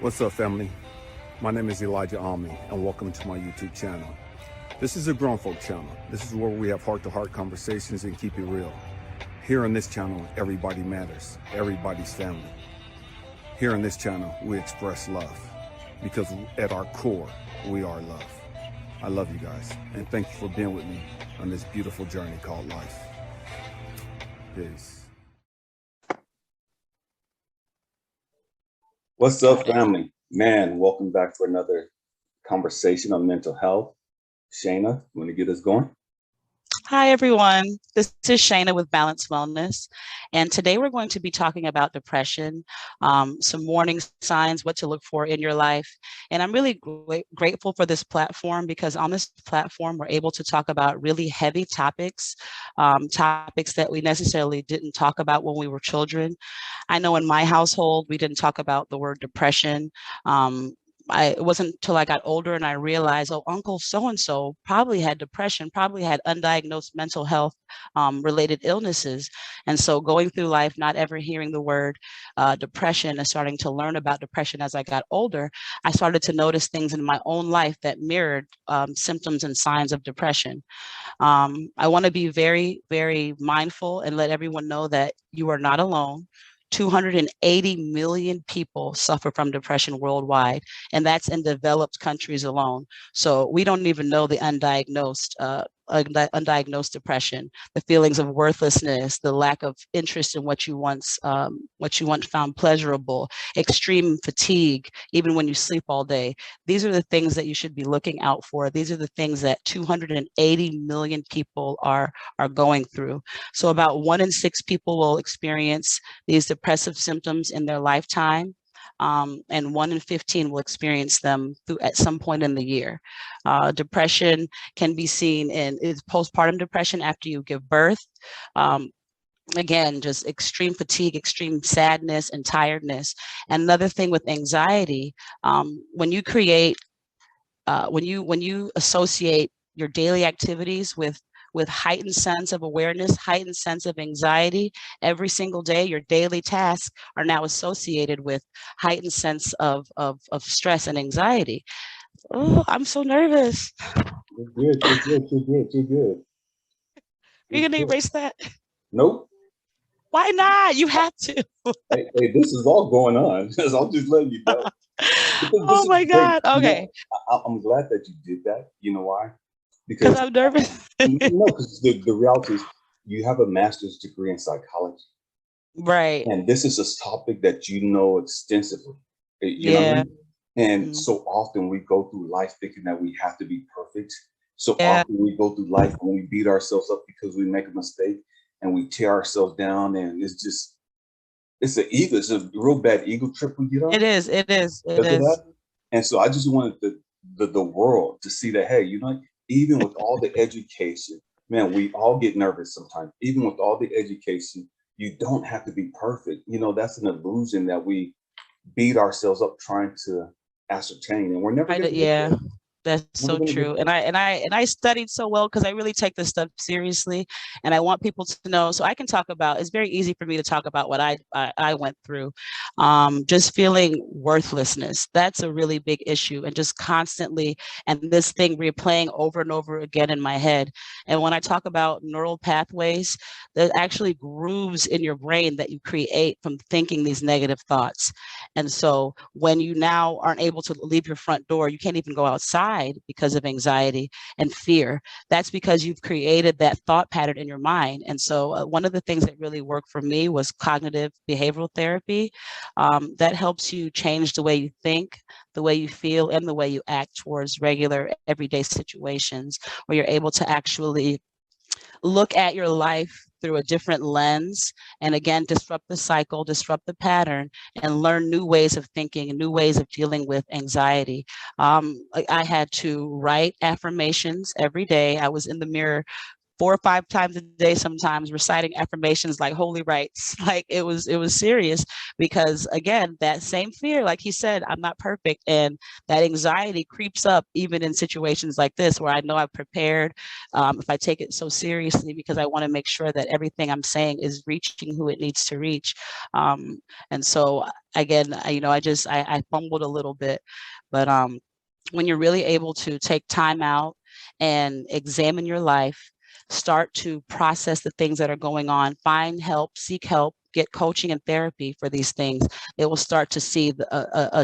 What's up, family? My name is ElijahAmmi, and welcome to my YouTube channel. This is a grown folk channel. This is where we have heart-to-heart conversations and keep it real. Here on this channel, everybody matters. Everybody's family. Here on this channel, we express love because at our core, we are love. I love you guys, and thank you for being with me on this beautiful journey called life. Peace. What's up, family? Man, welcome back for another conversation on mental health. Shayna, you want to get us going? Hi, everyone. This is Shayna with Balanced Wellness. And today we're going to be talking about depression, some warning signs, what to look for in your life. And I'm really grateful for this platform because on this platform, we're able to talk about really heavy topics, topics that we necessarily didn't talk about when we were children. I know in my household, we didn't talk about the word depression. It wasn't until I got older and I realized, oh, Uncle so-and-so probably had depression, probably had undiagnosed mental health related illnesses. And so going through life, not ever hearing the word depression and starting to learn about depression as I got older, I started to notice things in my own life that mirrored symptoms and signs of depression. I want to be very, very mindful and let everyone know that you are not alone. 280 million people suffer from depression worldwide, and that's in developed countries alone. So we don't even know the undiagnosed depression, the feelings of worthlessness, the lack of interest in what you once found pleasurable, extreme fatigue, even when you sleep all day. These are the things that you should be looking out for. These are the things that 280 million people are going through. So about 1 in 6 people will experience these depressive symptoms in their lifetime. And 1 in 15 will experience them at some point in the year. Depression can be seen in postpartum depression after you give birth. Again, just extreme fatigue, extreme sadness and tiredness. And another thing with anxiety, when you create, when you associate your daily activities with heightened sense of awareness, heightened sense of anxiety, every single day, your daily tasks are now associated with heightened sense of stress and anxiety. Oh, I'm so nervous. You're good. Are you gonna erase that? Nope. Why not? You have to. Hey, this is all going on. I'm just letting you know. Oh my God. Okay. I'm glad that you did that. You know why? Because I'm nervous. No, because the reality is you have a master's degree in psychology. Right. And this is a topic that you know extensively. You know what I mean? And so often we go through life thinking that we have to be perfect. So often we go through life and we beat ourselves up because we make a mistake and we tear ourselves down. And it's a real bad ego trip we get on. It is. And so I just wanted the world to see that, hey, you know, even with all the education, man, we all get nervous sometimes. Even with all the education, you don't have to be perfect. You know, that's an illusion that we beat ourselves up trying to ascertain, and we're never going to get there. That's so true. And I studied so well because I really take this stuff seriously, and I want people to know. So I can talk about. It's very easy for me to talk about what I went through. Just feeling worthlessness. That's a really big issue, and just constantly and this thing replaying over and over again in my head. And when I talk about neural pathways, there's actually grooves in your brain that you create from thinking these negative thoughts. And so when you now aren't able to leave your front door, you can't even go outside because of anxiety and fear. That's because you've created that thought pattern in your mind. And so one of the things that really worked for me was cognitive behavioral therapy. That helps you change the way you think, the way you feel, and the way you act towards regular everyday situations where you're able to actually look at your life through a different lens and again disrupt the cycle, disrupt the pattern, and learn new ways of thinking and new ways of dealing with anxiety. I had to write affirmations every day. I was in the mirror 4 or 5 times a day, sometimes reciting affirmations like holy rites. Like it was serious, because again, that same fear, like he said, I'm not perfect. And that anxiety creeps up even in situations like this, where I know I've prepared, if I take it so seriously, because I want to make sure that everything I'm saying is reaching who it needs to reach. And so again, I fumbled a little bit, but when you're really able to take time out and examine your life, start to process the things that are going on, find help, seek help, get coaching and therapy for these things, it will start to see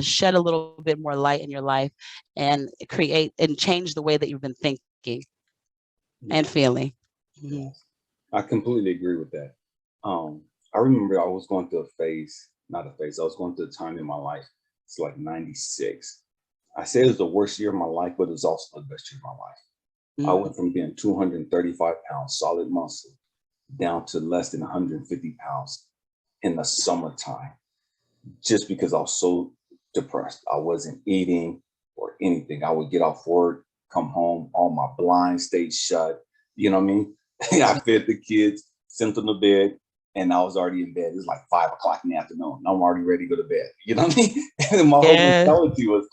shed a little bit more light in your life, and create and change the way that you've been thinking and feeling. Mm-hmm. I completely agree with that. I remember I was going through I was going through a time in my life. It's like 96. I say it was the worst year of my life, but it was also the best year of my life. I went from being 235 pounds solid muscle down to less than 150 pounds in the summertime, just because I was so depressed. I wasn't eating or anything. I would get off work, come home, all my blinds stayed shut. You know what I mean? I fed the kids, sent them to bed, and I was already in bed. It was like 5 o'clock in the afternoon. I'm already ready to go to bed. You know what I mean? And my whole mentality was,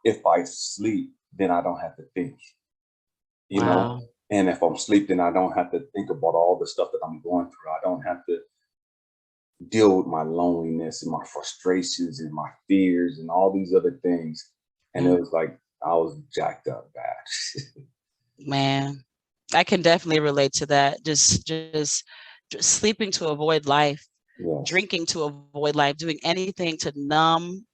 if I sleep, then I don't have to think. You know, and if I'm asleep, then I don't have to think about all the stuff that I'm going through. I don't have to deal with my loneliness and my frustrations and my fears and all these other things. And it was like I was jacked up bad. Man, I can definitely relate to that. Just sleeping to avoid life, drinking to avoid life, doing anything to numb,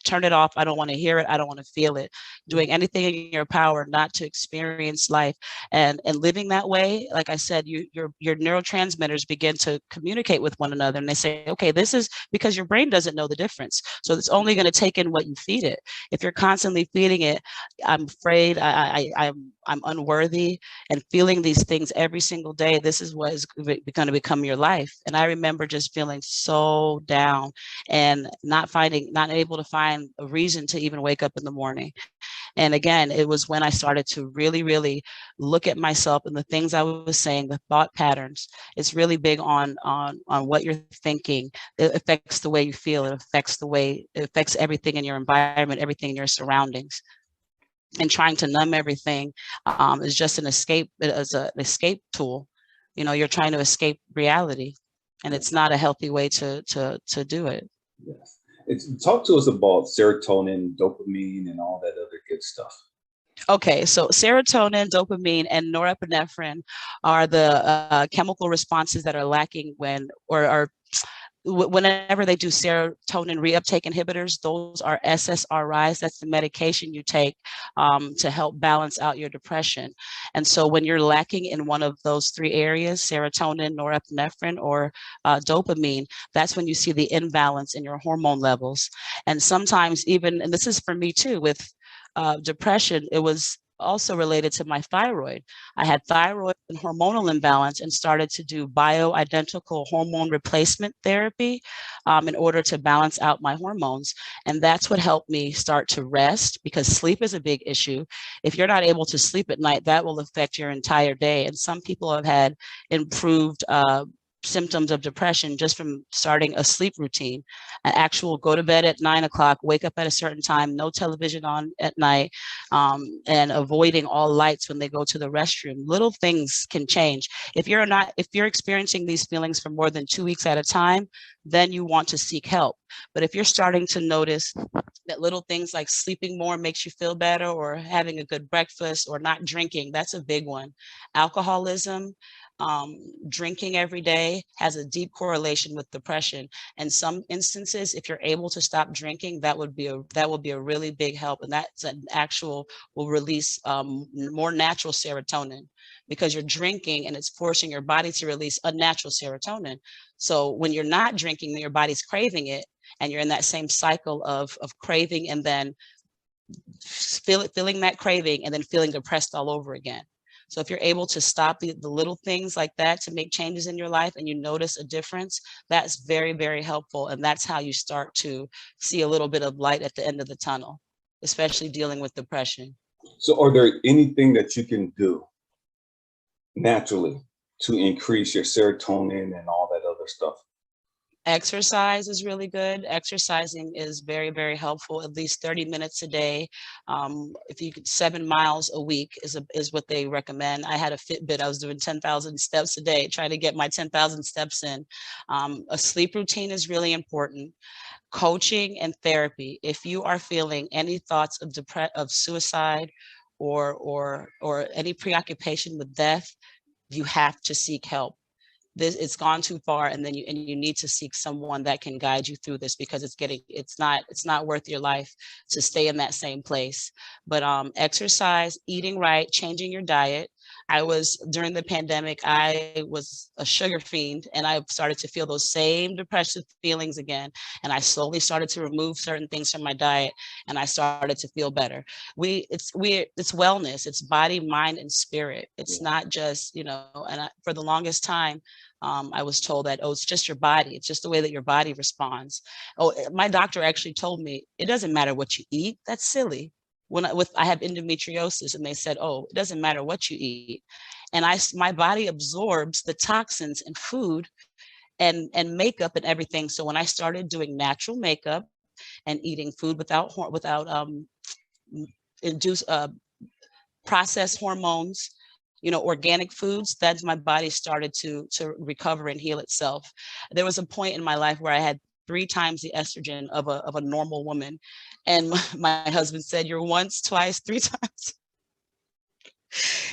turn it off. I don't want to hear it. I don't want to feel it. Doing anything in your power not to experience life, and living that way. Like I said, your neurotransmitters begin to communicate with one another, and they say, okay, this is because your brain doesn't know the difference. So it's only going to take in what you feed it. If you're constantly feeding it, I'm afraid, I'm unworthy, and feeling these things every single day, this is what is going to become your life. And I remember just feeling so down and not able to find a reason to even wake up in the morning. And again, it was when I started to really, really look at myself and the things I was saying, the thought patterns. It's really big on what you're thinking. It affects the way you feel. It affects everything in your environment, everything in your surroundings. And trying to numb everything is just an escape tool. You know, you're trying to escape reality, and it's not a healthy way to do it. Yes. Talk to us about serotonin, dopamine, and all that other good stuff. Okay, so serotonin, dopamine, and norepinephrine are the chemical responses that are lacking whenever they do serotonin reuptake inhibitors. Those are SSRIs. That's the medication you take to help balance out your depression. And so when you're lacking in one of those 3 areas, serotonin, norepinephrine, or dopamine, that's when you see the imbalance in your hormone levels. And sometimes even, and this is for me too, with depression, it was also related to my thyroid. I had thyroid and hormonal imbalance, and started to do bioidentical hormone replacement therapy in order to balance out my hormones. And that's what helped me start to rest, because sleep is a big issue. If you're not able to sleep at night, that will affect your entire day. And some people have had improved symptoms of depression just from starting a sleep routine, an actual go to bed at 9 o'clock, wake up at a certain time, no television on at night, and avoiding all lights when they go to the restroom. Little things can change. If you're experiencing these feelings for more than 2 weeks at a time, then you want to seek help. But if you're starting to notice that little things like sleeping more makes you feel better, or having a good breakfast, or not drinking, that's a big one. Alcoholism, drinking every day has a deep correlation with depression. In some instances, if you're able to stop drinking, that will be a really big help, and that's an actual will release more natural serotonin, because you're drinking and it's forcing your body to release unnatural serotonin. So when you're not drinking, your body's craving it, and you're in that same cycle of craving, and then feeling that craving, and then feeling depressed all over again. So if you're able to stop the little things like that to make changes in your life, and you notice a difference, that's very, very helpful. And that's how you start to see a little bit of light at the end of the tunnel, especially dealing with depression. So are there anything that you can do naturally to increase your serotonin and all that other stuff? Exercise is really good. Exercising is very, very helpful. At least 30 minutes a day. If you could, 7 miles a week is what they recommend. I had a Fitbit. I was doing 10,000 steps a day, trying to get my 10,000 steps in. A sleep routine is really important. Coaching and therapy. If you are feeling any thoughts of suicide or any preoccupation with death, you have to seek help. It's gone too far, and then you need to seek someone that can guide you through this, because it's not worth your life to stay in that same place. But exercise, eating right, changing your diet. During the pandemic, I was a sugar fiend, and I started to feel those same depressive feelings again, and I slowly started to remove certain things from my diet, and I started to feel better. It's wellness. It's body, mind, and spirit. It's not just, for the longest time, I was told that, oh, it's just your body. It's just the way that your body responds. Oh, my doctor actually told me, it doesn't matter what you eat. That's silly. I have endometriosis, and they said, oh, it doesn't matter what you eat. And my body absorbs the toxins in food and makeup and everything. So when I started doing natural makeup and eating food without induced processed hormones, organic foods, that's my body started to recover and heal itself. There was a point in my life where I had 3 times the estrogen of a normal woman. And my husband said, you're once, twice, 3 times.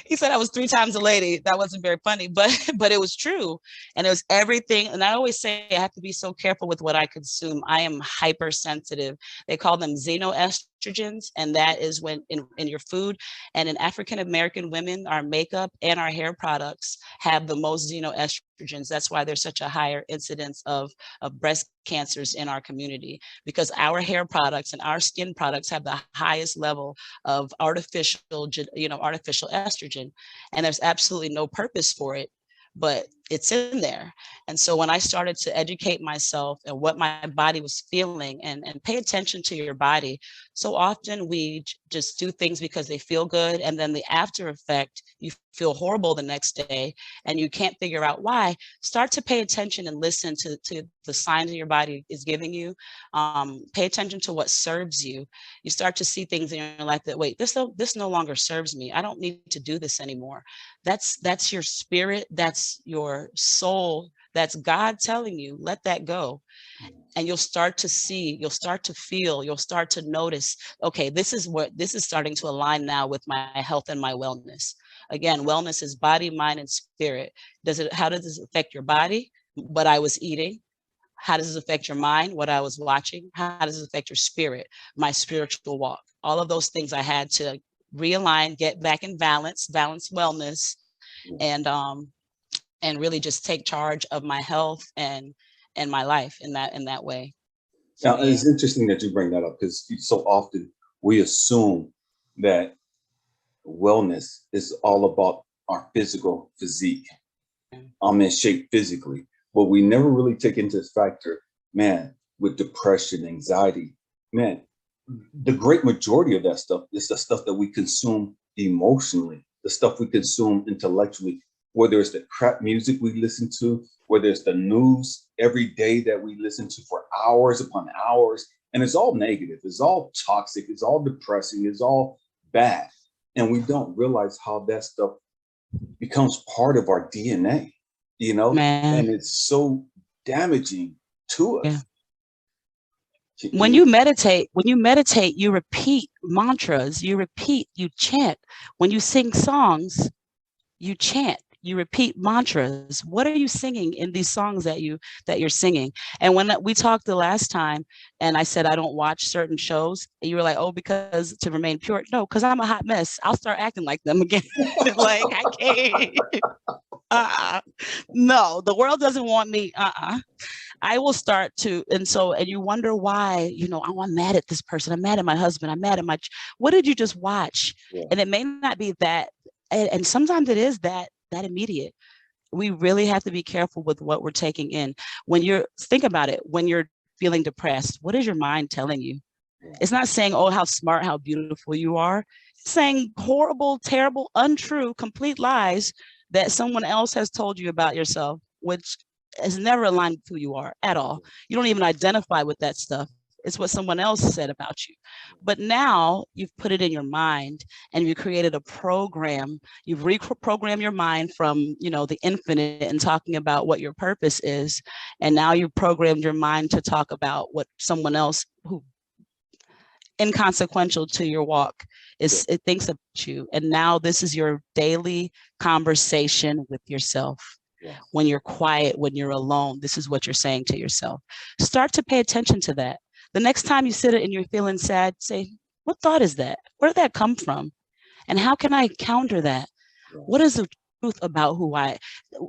He said I was 3 times a lady. That wasn't very funny, but it was true. And it was everything. And I always say I have to be so careful with what I consume. I am hypersensitive. They call them xenoestrogens, and that is when in your food. And in African American women, our makeup and our hair products have the most xenoestrogens. That's why there's such a higher incidence of breast cancers in our community, because our hair products and our skin products have the highest level of artificial estrogen, and there's absolutely no purpose for it, but it's in there. And so when I started to educate myself and what my body was feeling, and pay attention to your body, so often we just do things because they feel good, and then the after effect, you feel horrible the next day and you can't figure out why. Start to pay attention and listen to the signs your body is giving you. Pay attention to what serves you. You start to see things in your life that, wait, this no longer serves me. I don't need to do this anymore. That's your spirit. That's your soul. That's God telling you, let that go. And you'll start to see, you'll start to feel, you'll start to notice, okay, this is starting to align now with my health and my wellness. Again, wellness is body, mind, and spirit. How does this affect your body? What I was eating. How does this affect your mind? What I was watching? How does this affect your spirit? My spiritual walk. All of those things I had to realign, get back in balance wellness, and really just take charge of my health and my life in that way. So, Now, it's interesting that you bring that up, because so often we assume that wellness is all about our physical physique. I'm in shape physically, but we never really take into this factor, man, with depression, anxiety, man, the great majority of that stuff is the stuff that we consume emotionally, the stuff we consume intellectually, whether it's the crap music we listen to, whether it's the news every day that we listen to for hours upon hours, and it's all negative, it's all toxic, it's all depressing, it's all bad. And we don't realize how that stuff becomes part of our DNA, man. and it's so damaging to us. Yeah. When you meditate, you repeat mantras, you chant. When you sing songs, you chant, you repeat mantras. What are you singing in these songs that you're singing? And when we talked the last time, and I said I don't watch certain shows, and you were like, oh, because to remain pure. No, because I'm a hot mess. I'll start acting like them again. Like, I can't. No, the world doesn't want me. I will start to, and you wonder why, oh, I'm mad at this person. I'm mad at my husband. I'm mad at what did you just watch? Yeah. And it may not be that, and sometimes it is that immediate. We really have to be careful with what we're taking in. Think about it, when you're feeling depressed, what is your mind telling you? Yeah. It's not saying, oh, how smart, how beautiful you are. It's saying horrible, terrible, untrue, complete lies that someone else has told you about yourself, which has never aligned with who you are at all. You don't even identify with that stuff. It's what someone else said about you. But now you've put it in your mind and you created a program. You've reprogrammed your mind from, the infinite and talking about what your purpose is. And now you've programmed your mind to talk about what someone else who inconsequential to your walk it thinks about you. And now this is your daily conversation with yourself. When you're quiet, when you're alone, this is what you're saying to yourself. Start to pay attention to that. The next time you sit and you're feeling sad, say, what thought is that? Where did that come from? And how can I counter that? What is the truth about who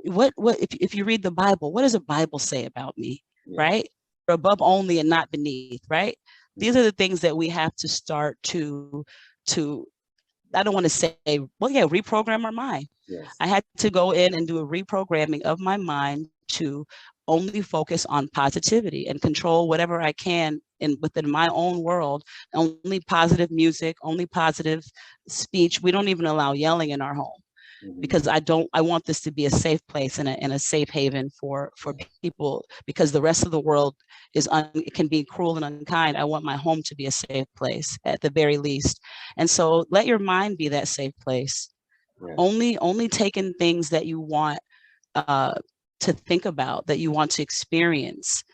if you read the Bible, what does the Bible say about me? Right? You're above only and not beneath, right? These are the things that we have to start to I don't want to say, reprogram our mind. I had to go in and do a reprogramming of my mind to only focus on positivity and control whatever I can within my own world. Only positive music, only positive speech. We don't even allow yelling in our home because I want this to be a safe place and a safe haven for people, because the rest of the world it can be cruel and unkind. I want my home to be a safe place at the very least. And so let your mind be that safe place. Only taking things that you want to think about, that you want to experience.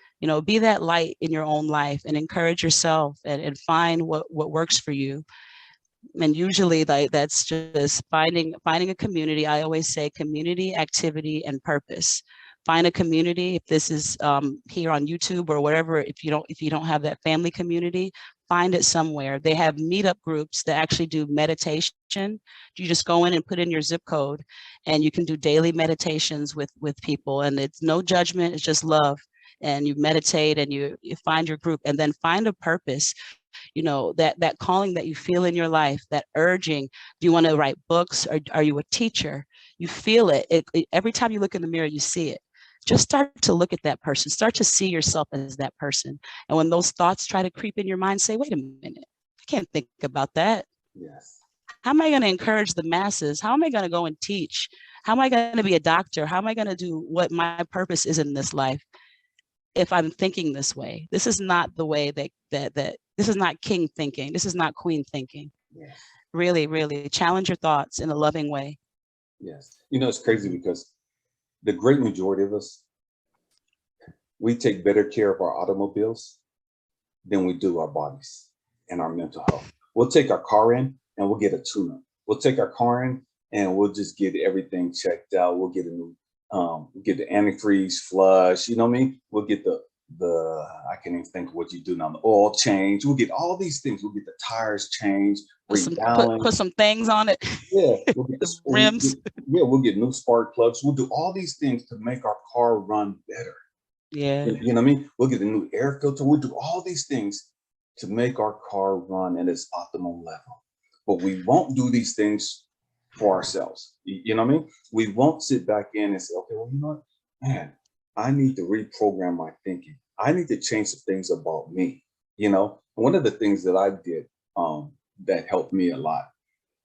Be that light in your own life and encourage yourself and find what works for you. And usually that's just finding a community. I always say community, activity, and purpose. Find a community. If this is here on YouTube or wherever, if you don't have that family community, find it somewhere. They have meetup groups that actually do meditation. You just go in and put in your zip code and you can do daily meditations with people, and it's no judgment, it's just love. And you meditate and you find your group, and then find a purpose. That calling that you feel in your life, that urging. Do you want to write books, or are you a teacher? You feel it. Every time you look in the mirror, you see it. Just start to look at that person. Start to see yourself as that person. And when those thoughts try to creep in your mind, say, wait a minute, I can't think about that. How am I going to encourage the masses? How am I going to go and teach? How am I going to be a doctor? How am I going to do what my purpose is in this life if I'm thinking this way? This is not the way that this is not king thinking. This is not queen thinking. Really, really challenge your thoughts in a loving way. It's crazy because the great majority of us, we take better care of our automobiles than we do our bodies and our mental health. We'll take our car in and we'll get a tune-up. We'll take our car in and we'll just get everything checked out. We'll get a new, get the antifreeze flush. You know what I mean? We'll get the I can't even think of what you do now. The oil change. We'll get all these things. We'll get the tires changed. Put some things on it. We'll get the rims. We'll get new spark plugs. We'll do all these things to make our car run better. You know what I mean? We'll get a new air filter. We'll do all these things to make our car run at its optimal level. But we won't do these things for ourselves. You know what I mean? We won't sit back in and say, okay, well, you know what, man, I need to reprogram my thinking. I need to change some things about me. One of the things that I did that helped me a lot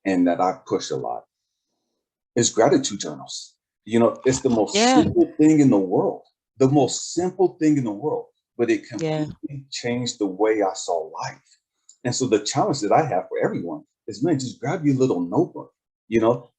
and that I push a lot is gratitude journals. It's the most simple thing in the world, the most simple thing in the world, but it completely changed the way I saw life. And so the challenge that I have for everyone is, man, just grab your little notebook,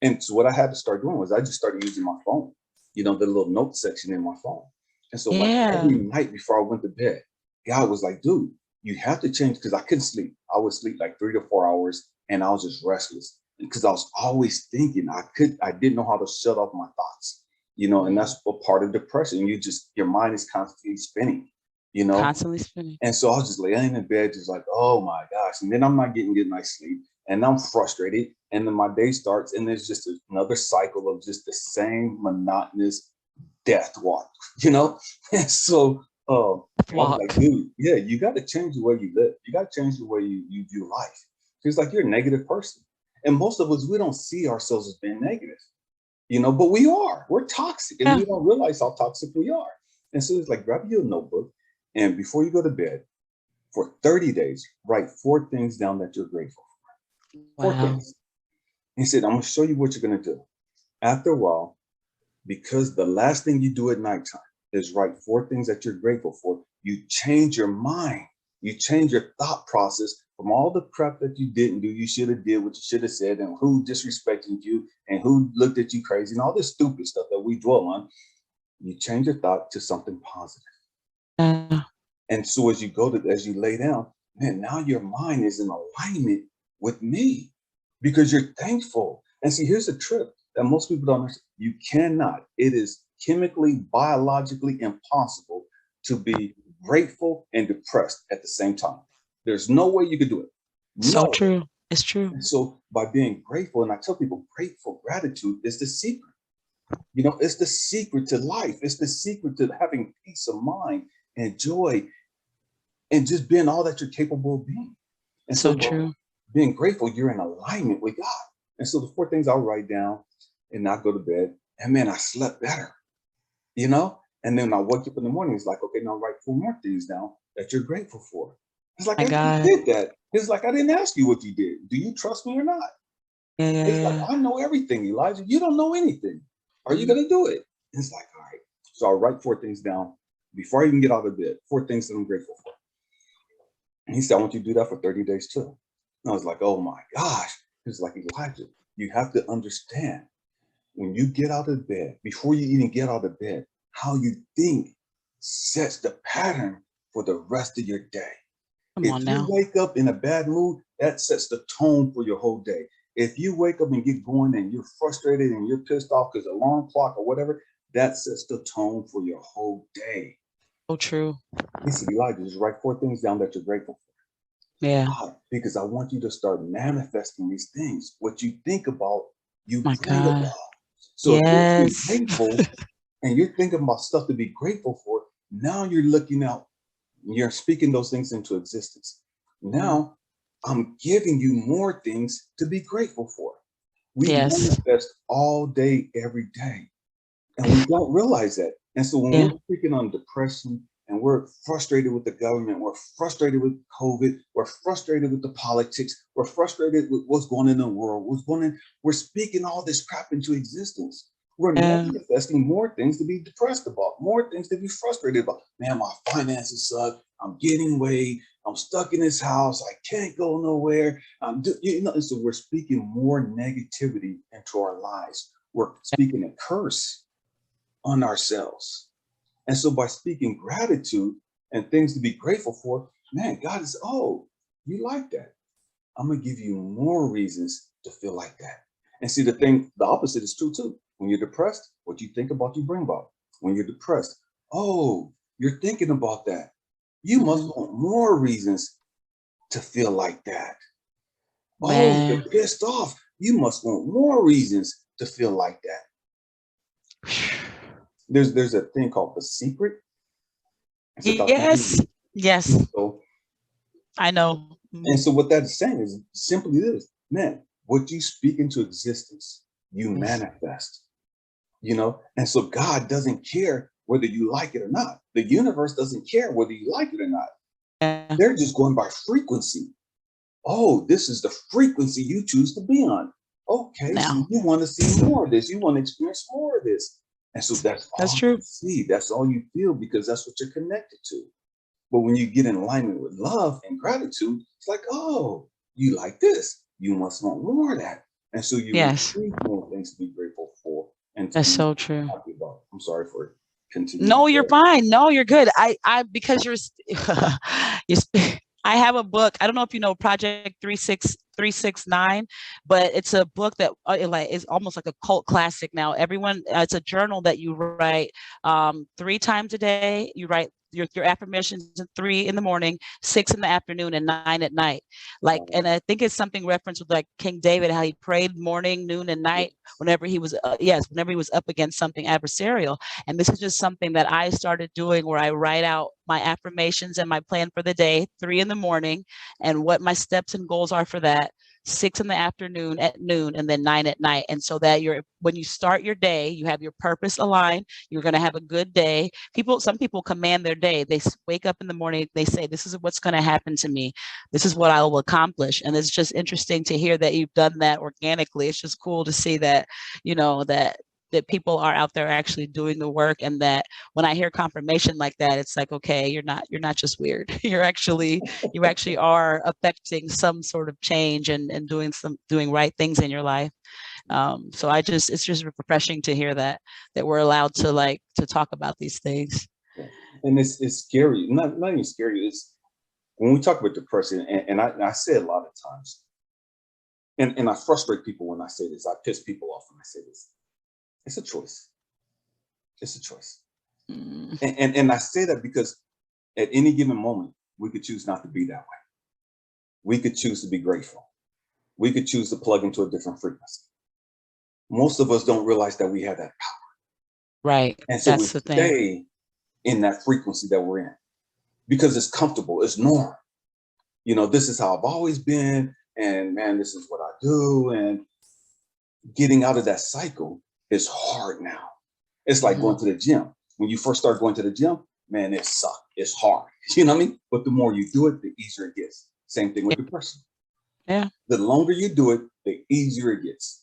And so what I had to start doing was I just started using my phone, the little note section in my phone. And so like every night before I went to bed, God was like, dude, you have to change, because I couldn't sleep. I would sleep like 3 to 4 hours and I was just restless because I was always thinking. I didn't know how to shut off my thoughts, and that's a part of depression. Your mind is constantly spinning, Constantly spinning. And so I was just laying in bed, just like, oh my gosh. And then I'm not getting good night's sleep and I'm frustrated. And then my day starts and there's just another cycle of just the same monotonous death walk, And so I was like, dude, you got to change the way you live. You got to change the way you view life. It's like you're a negative person. And most of us, we don't see ourselves as being negative, but we are. We're toxic and we don't realize how toxic we are. And so it's like, grab your notebook and before you go to bed, for 30 days, write 4 things down that you're grateful for. 4 things. He said, I'm going to show you what you're going to do. After a while, because the last thing you do at nighttime is write 4 things that you're grateful for. You change your mind. You change your thought process from all the crap that you didn't do. You should have did what you should have said, and who disrespected you, and who looked at you crazy, and all this stupid stuff that we dwell on. You change your thought to something positive. And so as you lay down, man, now your mind is in alignment with me because you're thankful. And see, here's the trick that most people don't understand. You cannot, it is chemically, biologically impossible to be grateful and depressed at the same time. There's no way you could do it. So true. It's true. And so by being grateful, and I tell people, gratitude is the secret. You know, it's the secret to life. It's the secret to having peace of mind and joy and just being all that you're capable of being. And so true. Being grateful, you're in alignment with God. And so the 4 things I'll write down and not go to bed. And man, I slept better, you know? And then I wake up in the morning, it's like, okay, now write 4 more things down that you're grateful for. It's like, I did that. It's like, I didn't ask you what you did. Do you trust me or not? It's like, I know everything, Elijah. You don't know anything. Are you going to do it? And it's like, all right. So I'll write 4 things down before I even get out of bed, 4 things that I'm grateful for. And he said, I want you to do that for 30 days too. And I was like, oh my gosh. It's like, Elijah, you have to understand when you get out of bed, before you even get out of bed, how you think sets the pattern for the rest of your day. If you wake up in a bad mood, that sets the tone for your whole day. If you wake up and get going and you're frustrated and you're pissed off because alarm clock or whatever, that sets the tone for your whole day. So true. He said, Elijah, just write 4 things down that you're grateful for. Yeah. Because I want you to start manifesting these things. What you think about, you bring about. So if you're grateful and you're thinking about stuff to be grateful for, now you're looking out, you're speaking those things into existence. Now I'm giving you more things to be grateful for. We manifest all day, every day. And we don't realize that. And so when we're speaking on depression and we're frustrated with the government, we're frustrated with COVID, we're frustrated with the politics, we're frustrated with what's going on in the world, we're speaking all this crap into existence. We're manifesting more things to be depressed about, more things to be frustrated about. Man, my finances suck. I'm getting weight. I'm stuck in this house. I can't go nowhere. And so we're speaking more negativity into our lives. We're speaking a curse on ourselves. And so by speaking gratitude and things to be grateful for, man, God is, oh, you like that. I'm going to give you more reasons to feel like that. And see, the opposite is true too. When you're depressed, what you think about, you bring about. When you're depressed, oh, you're thinking about that. You must want more reasons to feel like that. Man. Oh, you're pissed off. You must want more reasons to feel like that. There's a thing called The Secret. Yes. So, I know. And so what that is saying is simply this, man, what you speak into existence, you manifest, you know? And so God doesn't care whether you like it or not. The universe doesn't care whether you like it or not. They're just going by frequency. Oh, this is the frequency you choose to be on. Okay, so you want to see more of this. You want to experience more of this. And so that's true. You see, that's all you feel because that's what you're connected to. But when you get in alignment with love and gratitude, it's like, oh, you like this. You must want more of that. And so you receive more things to be grateful for. And that's so true. I'm sorry for continuing. No, you're fine. No, you're good. Because I have a book. I don't know if you know Project 369, but it's a book that is almost like a cult classic now. Everyone, it's a journal that you write 3 times a day. You write your affirmations at 3 in the morning, 6 in the afternoon, and 9 at night. And I think it's something referenced with like King David, how he prayed morning, noon, and night whenever he was up against something adversarial. And this is just something that I started doing where I write out my affirmations and my plan for the day, 3 in the morning, and what my steps and goals are for that, 6 in the afternoon, at noon, and then 9 at night. And so that when you start your day, you have your purpose aligned, you're going to have a good day. Some people command their day. They wake up in the morning, they say, this is what's going to happen to me. This is what I will accomplish. And it's just interesting to hear that you've done that organically. It's just cool to see that, that that people are out there actually doing the work, and that when I hear confirmation like that, it's like, okay, you're not just weird. You actually are affecting some sort of change and doing right things in your life. So it's just refreshing to hear that we're allowed to talk about these things. Yeah. And it's scary, not even scary. It's when we talk about depression, and I say it a lot of times, and I frustrate people when I say this. I piss people off when I say this. It's a choice. It's a choice. Mm. And I say that because at any given moment, we could choose not to be that way. We could choose to be grateful. We could choose to plug into a different frequency. Most of us don't realize that we have that power. Right. And so we That's the thing. stay in that frequency that we're in because it's comfortable, it's norm. This is how I've always been, and man, this is what I do. And getting out of that cycle is hard now. It's like going to the gym. When you first start going to the gym, man, it sucks. It's hard. You know what I mean? But the more you do it, the easier it gets. Same thing with depression. Yeah. The longer you do it, the easier it gets.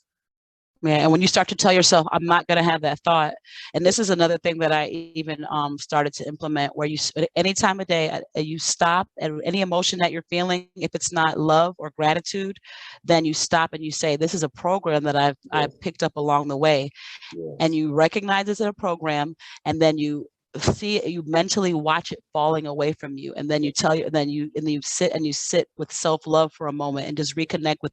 Yeah, and when you start to tell yourself, I'm not going to have that thought. And this is another thing that I even started to implement, where any time of day, you stop at any emotion that you're feeling. If it's not love or gratitude, then you stop and you say, this is a program that I've picked up along the way. Yes. And you recognize it's a program, and then you mentally watch it falling away from you, and then you sit with self-love for a moment and just reconnect with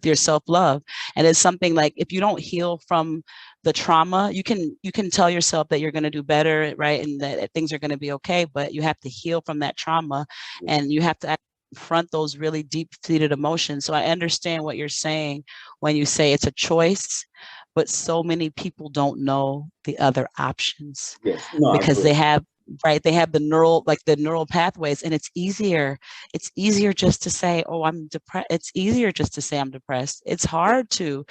your self-love. And it's something like, if you don't heal from the trauma, you can tell yourself that you're going to do better, right, and that things are going to be okay, but you have to heal from that trauma, and you have to confront those really deep-seated emotions. So I understand what you're saying when you say it's a choice, but so many people don't know the other options. Yes. No, because they have the neural pathways, and it's easier just to say, oh, I'm depressed. It's easier just to say I'm depressed. It's hard to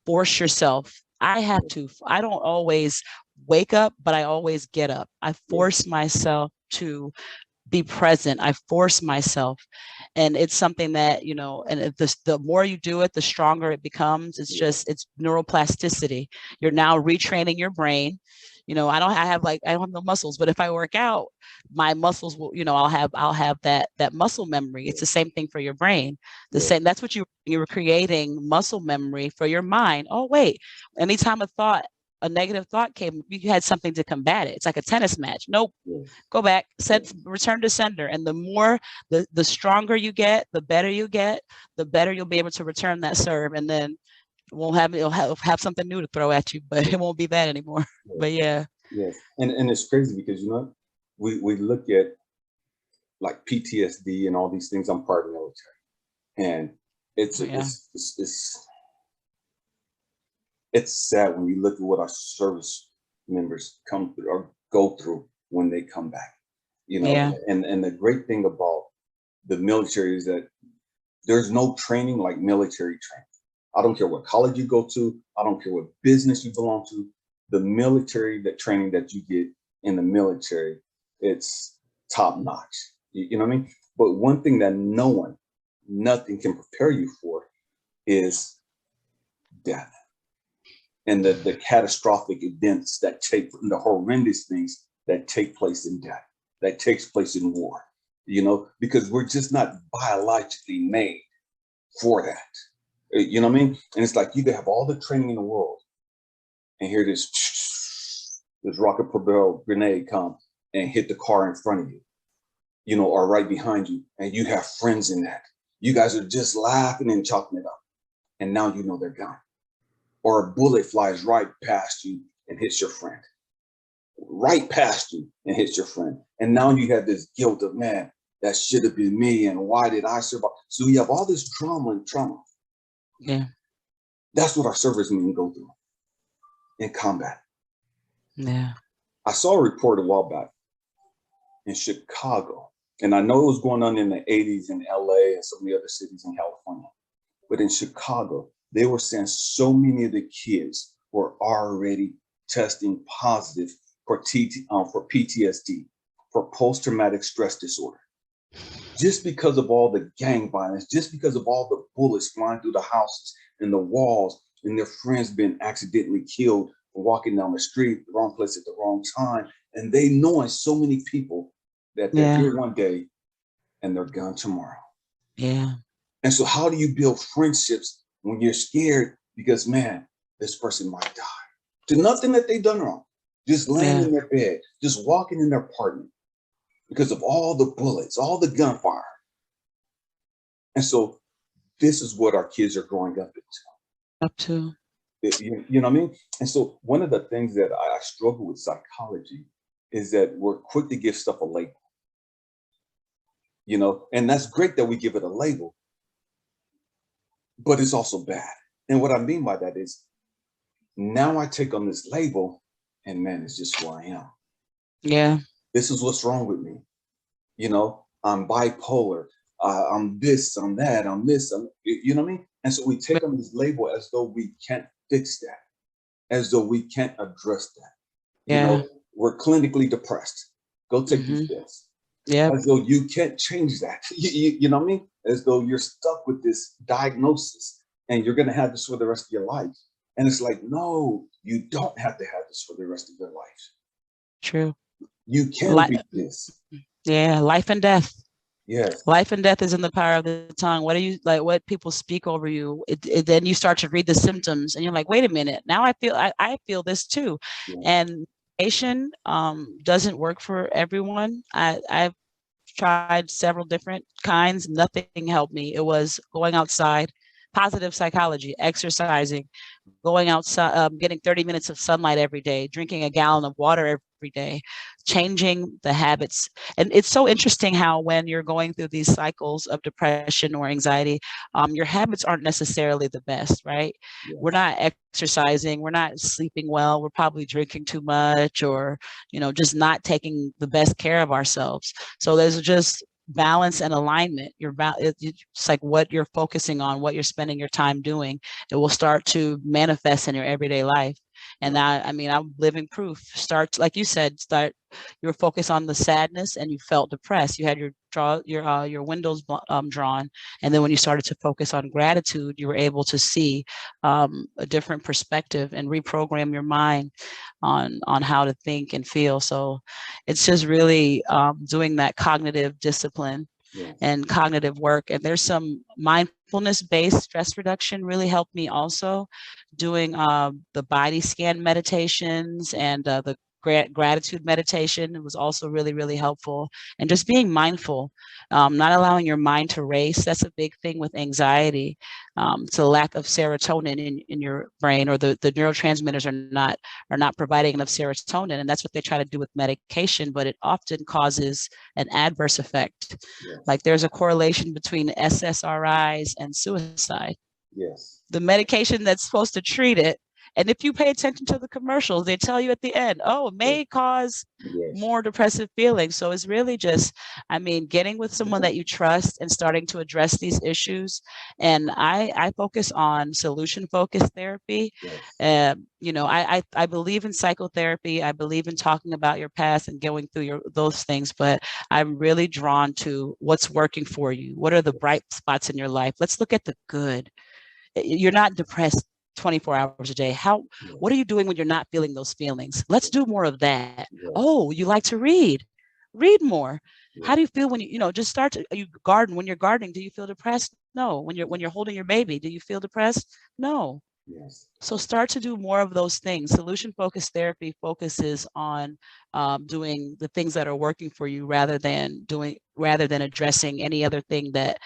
force yourself. I don't always wake up, but I always get up. I force myself to be present. I force myself. And it's something that, and the more you do it, the stronger it becomes. It's neuroplasticity. You're now retraining your brain. I don't have no muscles, but if I work out, my muscles will, I'll have that muscle memory. It's the same thing for your brain. Same. That's what you were creating, muscle memory for your mind. Oh, wait, anytime a negative thought came, you had something to combat it. It's like a tennis match. Nope. Go back, return to sender. And the more, the stronger you get, the better you get, the better you'll be able to return that serve. And then it'll have something new to throw at you, but it won't be that anymore. But yeah. Yes. And it's crazy because, we look at like PTSD and all these things. I'm part of the military, and it's sad when you look at what our service members come through or go through when they come back, and the great thing about the military is that there's no training like military training. I don't care what college you go to. I don't care what business you belong to. The military, the training that you get in the military, it's top notch. You know what I mean? But one thing that nothing can prepare you for is death. And the catastrophic events that the horrendous things that take place in death, that takes place in war, because we're just not biologically made for that. You know what I mean? And it's like you could have all the training in the world, and here this rocket propelled grenade come and hit the car in front of you, or right behind you, and you have friends in that. You guys are just laughing and chopping it up, and now they're gone. Or a bullet flies right past you and hits your friend. Right past you and hits your friend. And now you have this guilt of, man, that should have been me, and why did I survive? So you have all this trauma. Yeah. That's what our servicemen go through in combat. Yeah. I saw a report a while back in Chicago, and I know it was going on in the 80s in LA and some of the other cities in California. But in Chicago, they were saying so many of the kids were already testing positive for PTSD, for post-traumatic stress disorder. Just because of all the gang violence, just because of all the bullets flying through the houses and the walls, and their friends being accidentally killed walking down the street, the wrong place at the wrong time, and they knowing so many people that they're Yeah. here one day and they're gone tomorrow. Yeah. And so how do you build friendships when you're scared because, man, this person might die? To nothing that they've done wrong. Just laying in their bed, just walking in their apartment because of all the bullets, all the gunfire. And so this is what our kids are growing up into. Up to. You know what I mean? And so one of the things that I struggle with psychology is that we're quick to give stuff a label. You know, and that's great that we give it a label, but it's also bad. And what I mean by that is now I take on this label and man, it's just who I am. Yeah. This is what's wrong with me. You know, I'm bipolar. I'm this, I'm that, I'm this, you know what I mean? And so we take on this label as though we can't fix that, as though we can't address that. You know, we're clinically depressed. Go take these pills. Yeah. As though you can't change that. You know what I mean? As though you're stuck with this diagnosis and you're going to have this for the rest of your life. And it's like, no, you don't have to have this for the rest of your life. True. You can beat this. Yeah. Life and death. Yes. Life and death is in the power of the tongue. What do you like? What people speak over you? Then you start to read the symptoms, and you're like, "Wait a minute! Now I feel this too." Yeah. And medication doesn't work for everyone. I've tried several different kinds. Nothing helped me. It was going outside, positive psychology, exercising, going outside, getting 30 minutes of sunlight every day, drinking a gallon of water every day, changing the habits. And it's so interesting how when you're going through these cycles of depression or anxiety, your habits aren't necessarily the best, right? Yes. We're not exercising, we're not sleeping well, we're probably drinking too much, or, you know, just not taking the best care of ourselves. So there's just balance and alignment. It's like what you're focusing on, what you're spending your time doing, it will start to manifest in your everyday life. And I mean, I'm living proof. Like you said, you were focused on the sadness and you felt depressed. You had your windows drawn, and then when you started to focus on gratitude, you were able to see a different perspective and reprogram your mind on how to think and feel. So it's just really doing that cognitive discipline and cognitive work. And there's some mindfulness-based stress reduction really helped me also. Doing the body scan meditations and the gratitude meditation was also really, really helpful. And just being mindful, not allowing your mind to race. That's a big thing with anxiety. It's a lack of serotonin in your brain, or the neurotransmitters are not providing enough serotonin. And that's what they try to do with medication, but it often causes an adverse effect. Yes. Like there's a correlation between SSRIs and suicide. Yes. The medication that's supposed to treat it. And if you pay attention to the commercials, they tell you at the end, oh, it may cause more depressive feelings. So it's really just, I mean, getting with someone that you trust and starting to address these issues. And I focus on solution-focused therapy. You know, I believe in psychotherapy. I believe in talking about your past and going through those things, but I'm really drawn to what's working for you. What are the bright spots in your life? Let's look at the good. You're not depressed 24 hours a day. What are you doing when you're not feeling those feelings? Let's do more of that. Oh, you like to read more. How do you feel when you know, just you garden? When you're gardening, do you feel depressed? No. When you're holding your baby, do you feel depressed? No. Yes. So start to do more of those things. Solution-focused therapy focuses on doing the things that are working for you rather than addressing any other thing that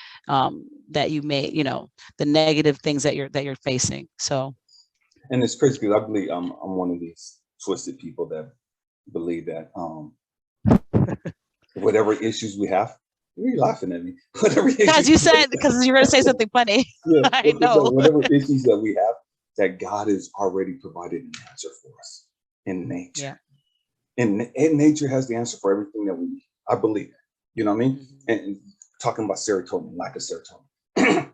that you may, you know, the negative things that you're facing. So. And it's crazy because I believe I'm one of these twisted people that believe that whatever issues we have, you're laughing at me. Because you're going to say something funny. Yeah, I know. whatever issues that we have, that God has already provided an answer for us in nature. Yeah. And nature has the answer for everything that we need. I believe it. You know what I mean? Mm-hmm. And talking about serotonin, lack of serotonin.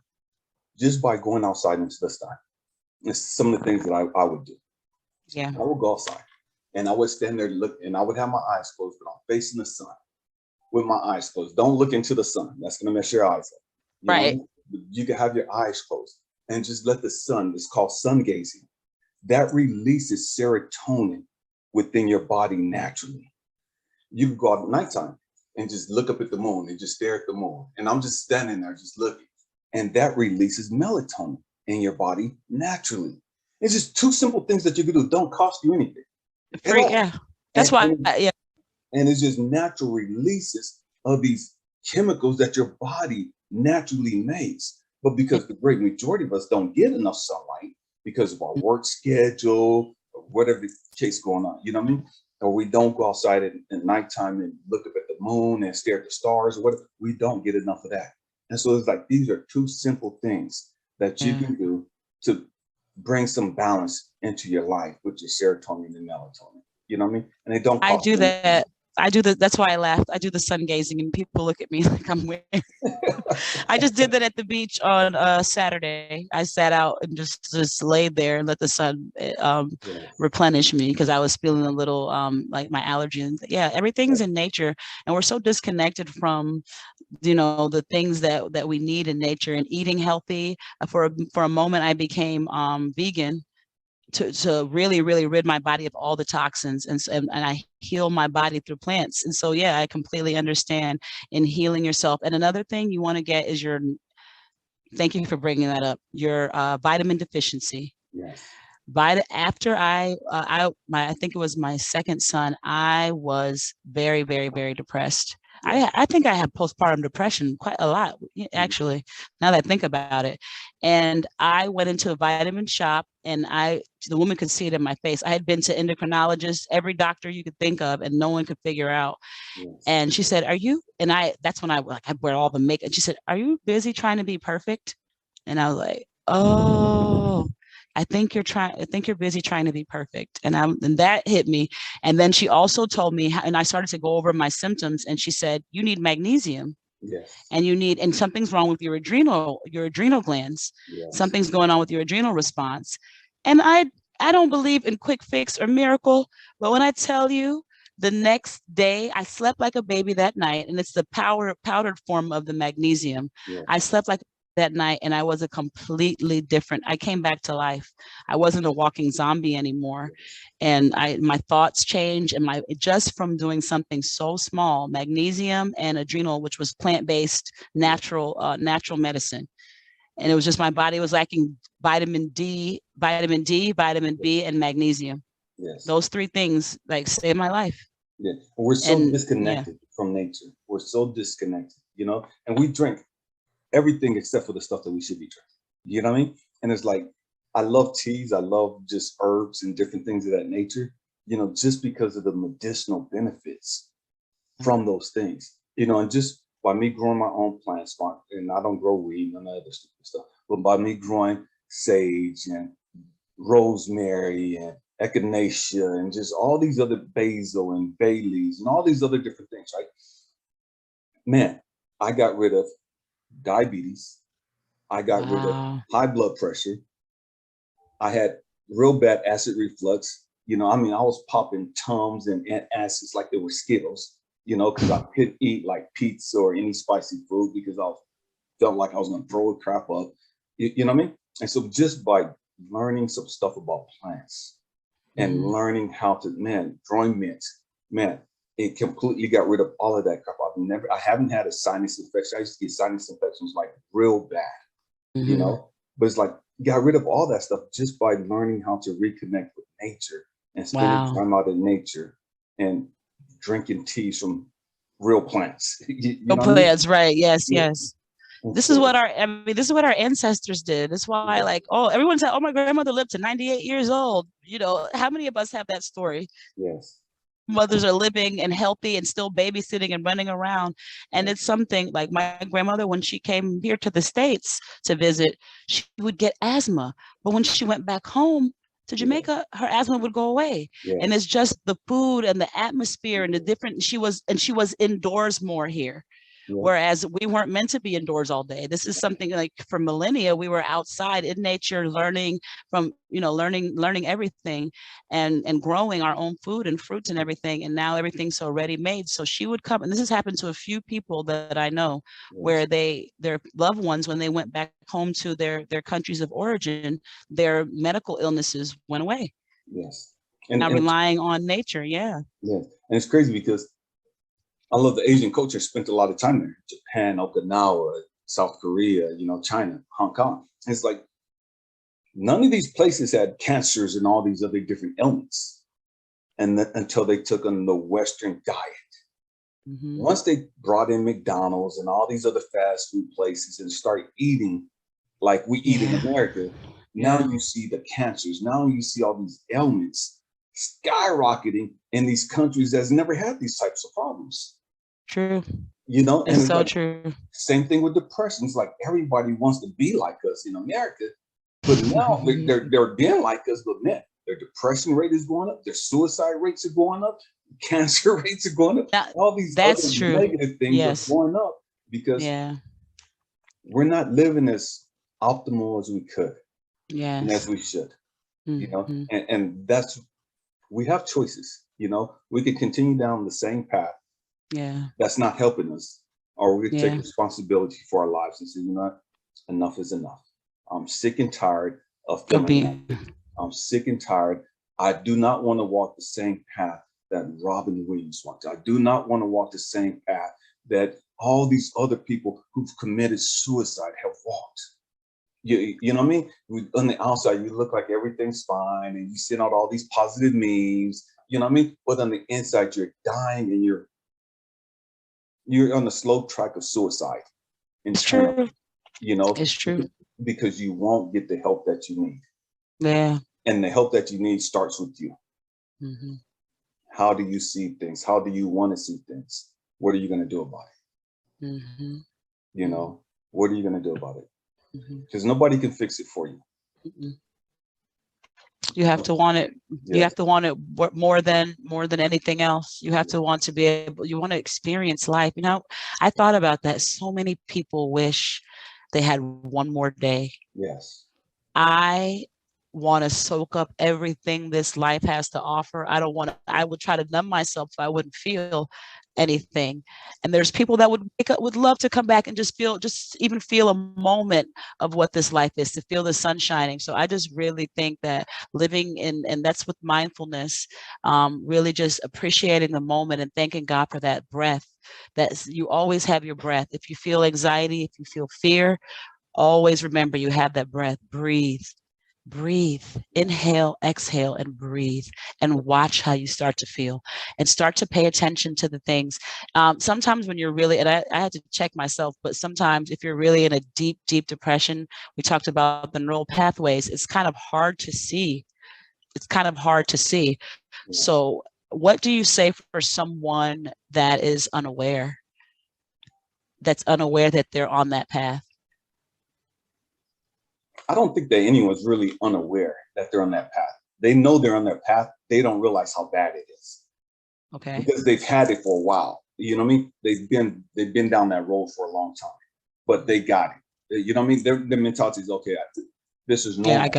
Just by going outside into the sun, it's some of the things that I would do. Yeah. I would go outside and I would stand there, look, and I would have my eyes closed, but I'm facing the sun with my eyes closed. Don't look into the sun. That's going to mess your eyes up. You know, you can have your eyes closed and just let the sun, it's called sun gazing. that releases serotonin within your body naturally. You can go out at nighttime and just look up at the moon and just stare at the moon. And I'm just standing there just looking. And that releases melatonin in your body naturally. It's just two simple things that you can do. Don't cost you anything. Free, yeah. That's why, yeah. And it's just natural releases of these chemicals that your body naturally makes. But because the great majority of us don't get enough sunlight because of our work schedule or whatever the case going on, you know what I mean? Or we don't go outside at nighttime and look up at the moon and stare at the stars or whatever. We don't get enough of that. And so it's like, these are two simple things that you can do to bring some balance into your life with your serotonin and melatonin. You know what I mean? And they don't cost I do that. I do that. That's why I laughed. I do the sun gazing and people look at me like I'm weird. I just did that at the beach on Saturday. I sat out and just laid there and let the sun replenish me because I was feeling a little like my allergies. Yeah, everything's in nature, and we're so disconnected from, you know, the things that we need in nature. And eating healthy. For a moment, I became vegan to really rid my body of all the toxins, and I heal my body through plants. And so yeah, I completely understand in healing yourself. And another thing you want to get is your, thank you for bringing that up, your vitamin deficiency. Yes. After I think it was my second son, I was very depressed. I think I had postpartum depression quite a lot, actually, now that I think about it. And I went into a vitamin shop, and the woman could see it in my face. I had been to endocrinologists, every doctor you could think of, and no one could figure out. Yes. And she said, "Are you?" And that's when I wear all the makeup. She said, "Are you busy trying to be perfect?" And I was like, "Oh, I think you're busy trying to be perfect." And that hit me. And then she also told me, and I started to go over my symptoms, and she said, "You need magnesium." Yes. And something's wrong with your adrenal glands. Yes. Something's going on with your adrenal response. And I don't believe in quick fix or miracle, but when I tell you, the next day I slept like a baby that night, and it's the powdered form of the magnesium. Yes. I slept like that night, and I was a completely different. I came back to life. I wasn't a walking zombie anymore, and my thoughts changed, and just from doing something so small, magnesium and adrenal, which was plant-based, natural medicine, and it was just my body was lacking vitamin D, vitamin B, and magnesium. Yes, those three things saved my life. Yeah, we're so disconnected from nature. We're so disconnected, you know, and we drink everything except for the stuff that we should be drinking. You know what I mean? And it's like, I love teas. I love just herbs and different things of that nature, you know, just because of the medicinal benefits from those things, you know, and just by me growing my own plants, and I don't grow weed, none of that other stupid stuff, but by me growing sage and rosemary and echinacea and just all these other basil and bay leaves and all these other different things, right? Man, I got rid of diabetes. I got rid of high blood pressure. I had real bad acid reflux. You know, I mean, I was popping Tums and acids like they were Skittles, you know, because I couldn't eat like pizza or any spicy food because I felt like I was going to throw the crap up. You know what I mean? And so just by learning some stuff about plants and learning how to, growing mint, it completely got rid of all of that crap. I haven't had a sinus infection. I used to get sinus infections like real bad, you know, but it's like, got rid of all that stuff just by learning how to reconnect with nature and spending time out in nature and drinking teas from real plants. you know plants, right? Yes, yes. This is what our ancestors did. That's why, everyone said, "Oh, my grandmother lived to 98 years old." You know, how many of us have that story? Yes. Mothers are living and healthy and still babysitting and running around. And it's something like my grandmother, when she came here to the States to visit, she would get asthma. But when she went back home to Jamaica, her asthma would go away. Yes. And it's just the food and the atmosphere and the different, she was indoors more here. Whereas we weren't meant to be indoors all day. This is something like for millennia, we were outside in nature, learning from, learning everything and growing our own food and fruits and everything. And now everything's so ready made. So she would come, and this has happened to a few people that I know, where their loved ones, when they went back home to their countries of origin, their medical illnesses went away. Yes. Now relying on nature. Yeah. Yes. And it's crazy because I love the Asian culture. Spent a lot of time there. Japan, Okinawa, South Korea, China, Hong Kong. And it's like none of these places had cancers and all these other different ailments, and until they took on the Western diet. Mm-hmm. Once they brought in McDonald's and all these other fast food places and started eating like we eat in America, now you see the cancers. Now you see all these ailments skyrocketing in these countries that's never had these types of problems. True. And it's so true. Same thing with depression. It's like everybody wants to be like us in America, but now they're being like us, but man, their depression rate is going up, their suicide rates are going up, cancer rates are going up. All these other negative things are going up because we're not living as optimal as we could and as we should. And that's, we have choices. We could continue down the same path that's not helping us, or we could take responsibility for our lives and say, enough is enough. I'm sick and tired of feeling I'm sick and tired. I do not want to walk the same path that Robin Williams walked. I do not want to walk the same path that all these other people who've committed suicide have walked. You know what I mean? On the outside, you look like everything's fine and you send out all these positive memes, you know what I mean? But on the inside, you're dying and you're on the slow track of suicide. It's true. It's true. Because you won't get the help that you need. Yeah. And the help that you need starts with you. Mm-hmm. How do you see things? How do you want to see things? What are you going to do about it? Mm-hmm. What are you going to do about it? Because nobody can fix it for you. Mm-hmm. You have to want it. You have to want it more than anything else. You have to want to be able, you want to experience life. I thought about that. So many people wish they had one more day. Yes. I want to soak up everything this life has to offer. I would try to numb myself so I wouldn't feel anything. And there's people that would love to come back and just even feel a moment of what this life is, to feel the sun shining. So I just really think that living and that's with mindfulness, really just appreciating the moment and thanking God for that breath. That you always have your breath. If you feel anxiety, if you feel fear, always remember you have that breath. Breathe, inhale, exhale, and breathe, and watch how you start to feel and start to pay attention to the things. Sometimes when you're really, and I had to check myself, but sometimes if you're really in a deep, deep depression, we talked about the neural pathways, it's kind of hard to see. So what do you say for someone that is unaware, that they're on that path? I don't think that anyone's really unaware that they're on that path. They know they're on their path. They don't realize how bad it is. Okay. Because they've had it for a while. You know what I mean? They've been down that road for a long time, but they got it. You know what I mean? Their mentality is, okay, this is normal. Yeah, I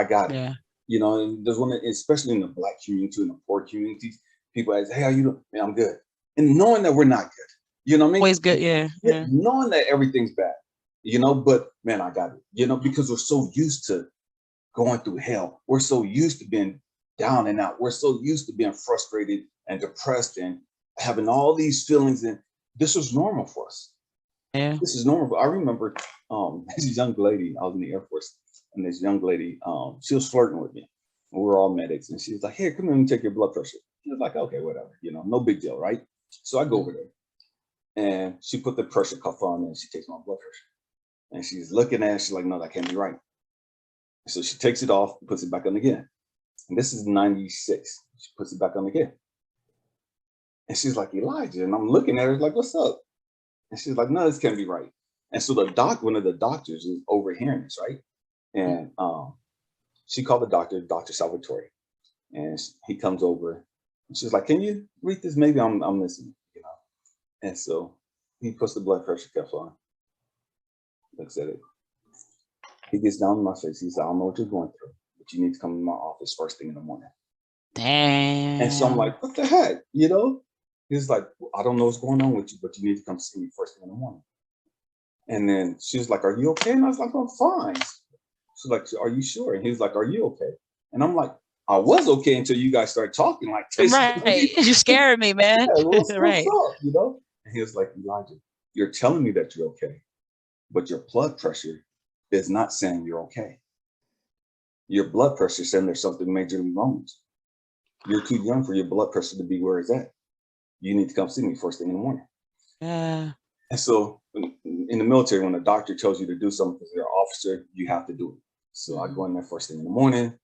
got it. Yeah. And there's one, especially in the Black community and the poor communities, people ask, hey, how you doing? Man, I'm good. And knowing that we're not good. You know what I mean? Always good, yeah. Knowing that everything's bad. But man, I got it, because we're so used to going through hell. We're so used to being down and out. We're so used to being frustrated and depressed and having all these feelings. And this was normal for us. Yeah. This is normal. I remember this young lady, I was in the Air Force, and this young lady, she was flirting with me. We were all medics. And she was like, here, come here and take your blood pressure. She was like, okay, whatever, no big deal, right? So I go over there and she put the pressure cuff on and she takes my blood pressure. And she's looking at it, she's like, no, that can't be right. So she takes it off, puts it back on again. And this is 96. She puts it back on again. And she's like, Elijah. And I'm looking at her like, what's up? And she's like, no, this can't be right. And so one of the doctors is overhearing this, right? And she called the doctor, Dr. Salvatore. And he comes over and she's like, can you read this? Maybe I'm missing it, And so He puts the blood pressure cuff on, looks at it. He gets down in my face. He says, I don't know what you're going through, but you need to come to my office first thing in the morning. Damn. And so I'm like, what the heck? You know? He's like, I don't know what's going on with you, but you need to come see me first thing in the morning. And then she was like, are you okay? And I was like, I'm fine. She's like, are you sure? And he's like, are you okay? And I'm like, I was okay until you guys started talking like this. Right. You scared me, man. Yeah, what's Right. up, you know? And he was like, Elijah, you're telling me that you're okay, but your blood pressure is not saying you're okay. Your blood pressure is saying there's something majorly wrong with you. You're too young for your blood pressure to be where it's at. You need to come see me first thing in the morning. Yeah. And so in the military, when a doctor tells you to do something because you're an officer, you have to do it. So I go in there first thing in the morning.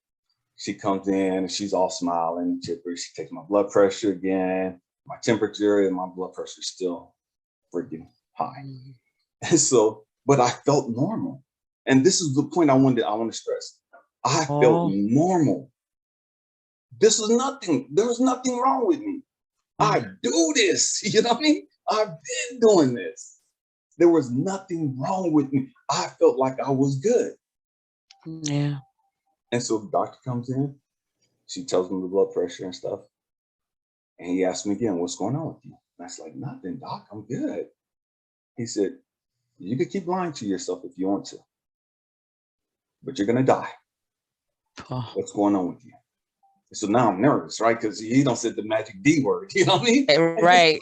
She comes in and she's all smiling, chipper. She takes my blood pressure again, my temperature, and my blood pressure is still freaking high. And so, but I felt normal. And this is the point I want to stress. I felt normal. This was nothing. There was nothing wrong with me. I do this. You know what I mean? I've been doing this. There was nothing wrong with me. I felt like I was good. Yeah. And so the doctor comes in. She tells me the blood pressure and stuff. And he asked me again, what's going on with you? And I was like, nothing, doc. I'm good. He said, you could keep lying to yourself if you want to, but you're going to die. What's going on with you? So now I'm nervous, right? Because he don't say the magic D word, you know what I mean? Right.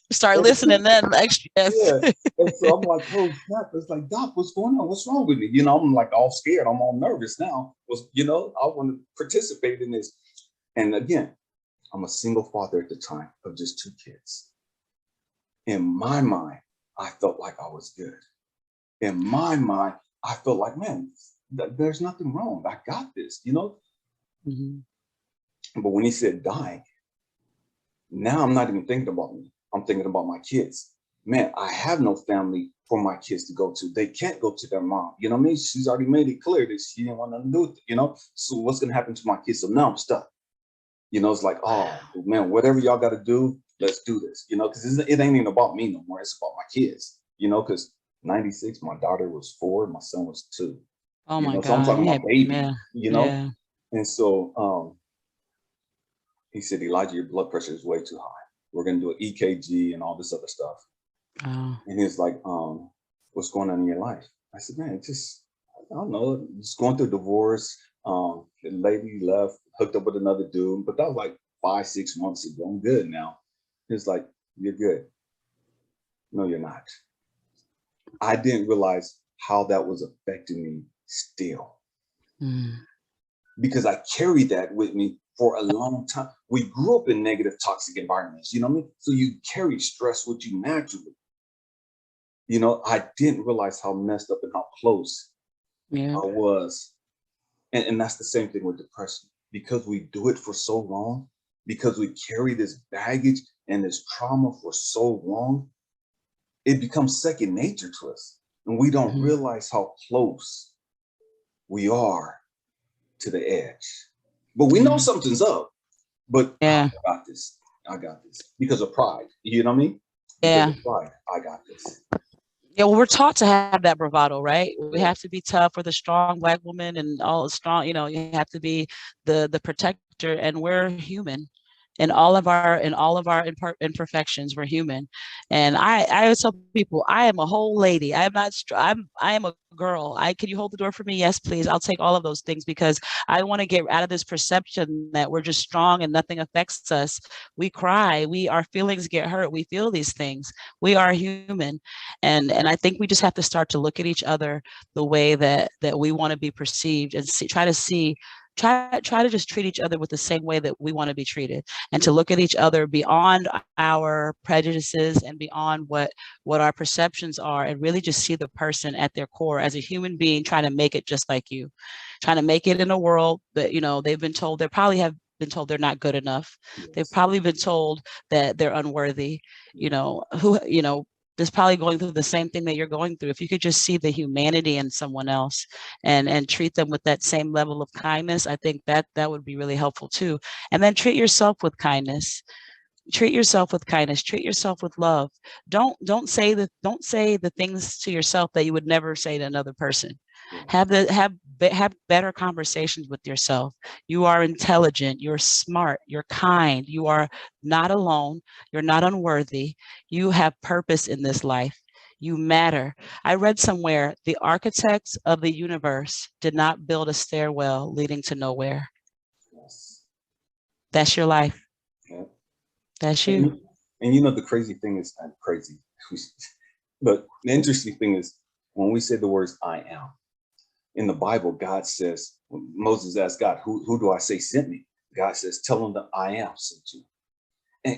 Start listening then. Extra. Yeah. And so I'm like, oh snap. It's like, doc, what's going on? What's wrong with me? You know, I'm like all scared. I'm all nervous now. You know, I want to participate in this. And again, I'm a single father at the time of just 2 kids. In my mind, I felt like I was good. In my mind, I felt like, man, there's nothing wrong. I got this, you know? But when he said dying, now I'm not even thinking about me. I'm thinking about my kids. Man, I have no family for my kids to go to. They can't go to their mom. You know what I mean? She's already made it clear that she didn't want nothing to do with it, you know? So what's going to happen to my kids? So now I'm stuck. You know, it's like, oh, man, whatever y'all got to do, let's do this, you know, because it ain't even about me no more. It's about my kids, you know, because 96, my daughter was 4, my son was 2. Oh my God. So I'm talking about baby, Yeah. you know? Yeah. And so he said, Elijah, your blood pressure is way too high. We're going to do an EKG and all this other stuff. And he's like, what's going on in your life? I said, man, I don't know, just going through a divorce. The lady left, hooked up with another dude, but that was like 5-6 months ago. I'm good now. He's like, you're good. No, you're not. I didn't realize how that was affecting me still. Because I carried that with me for a long time. We grew up in negative, toxic environments, you know what I mean? So you carry stress with you naturally. You know, I didn't realize how messed up and how close I was. And that's the same thing with depression. Because we do it for so long, because we carry this baggage and this trauma for so long, it becomes second nature to us. And we don't realize how close we are to the edge. But we know something's up. But I got this. I got this. Because of pride. You know what I mean? Because of pride, I got this. Yeah, well, we're taught to have that bravado, right? We have to be tough. We're the strong Black woman and all strong, you know, you have to be the protector, and we're human. In all of our imperfections, we're human. And I always tell people, I am a whole lady. I am not I am a girl. Can you hold the door for me? Yes, please. I'll take all of those things, because I want to get out of this perception that we're just strong and nothing affects us. We cry, our feelings get hurt. We feel these things. We are human. And I think we just have to start to look at each other the way that we want to be perceived, and try to just treat each other with the same way that we want to be treated, and to look at each other beyond our prejudices and beyond what our perceptions are, and really just see the person at their core as a human being trying to make it just like you, trying to make it in a world that, you know, they probably have been told they're not good enough. They've probably been told that they're unworthy, that's probably going through the same thing that you're going through. If you could just see the humanity in someone else and treat them with that same level of kindness, I think that would be really helpful too. And then treat yourself with kindness. treat yourself with kindness, treat yourself with love. Don't say the things to yourself that you would never say to another person. Yeah. Have better conversations with yourself. You are intelligent, you're smart, you're kind, you are not alone, you're not unworthy. You have purpose in this life. You matter. I read somewhere the architects of the universe did not build a stairwell leading to nowhere. Yes. That's your life. Yeah. That's you. And you know, the crazy thing is, I'm crazy, but the interesting thing is when we say the words I am, in the Bible, God says, when Moses asked God, who do I say sent me? God says, tell them that I am sent you.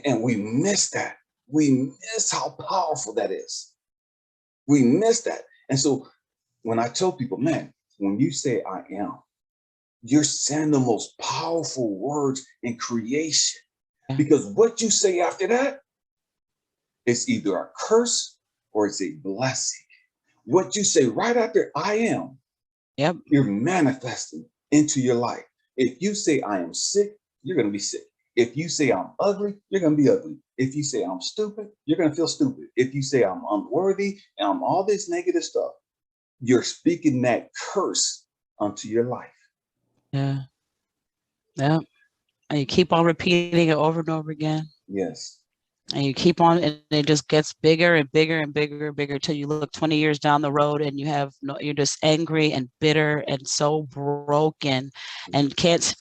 And we miss that. We miss how powerful that is. We miss that. And so when I tell people, man, when you say I am, you're saying the most powerful words in creation. Because what you say after that, it's either a curse or it's a blessing. What you say right after I am, Yep. you're manifesting into your life. If you say I am sick, you're going to be sick. If you say I'm ugly, you're going to be ugly. If you say I'm stupid, you're going to feel stupid. If you say I'm unworthy and I'm all this negative stuff, you're speaking that curse onto your life. Yeah. Yeah. And you keep on repeating it over and over again. Yes. And you keep on, and it just gets bigger and bigger and bigger and bigger till you look 20 years down the road and you're just angry and bitter and so broken and can't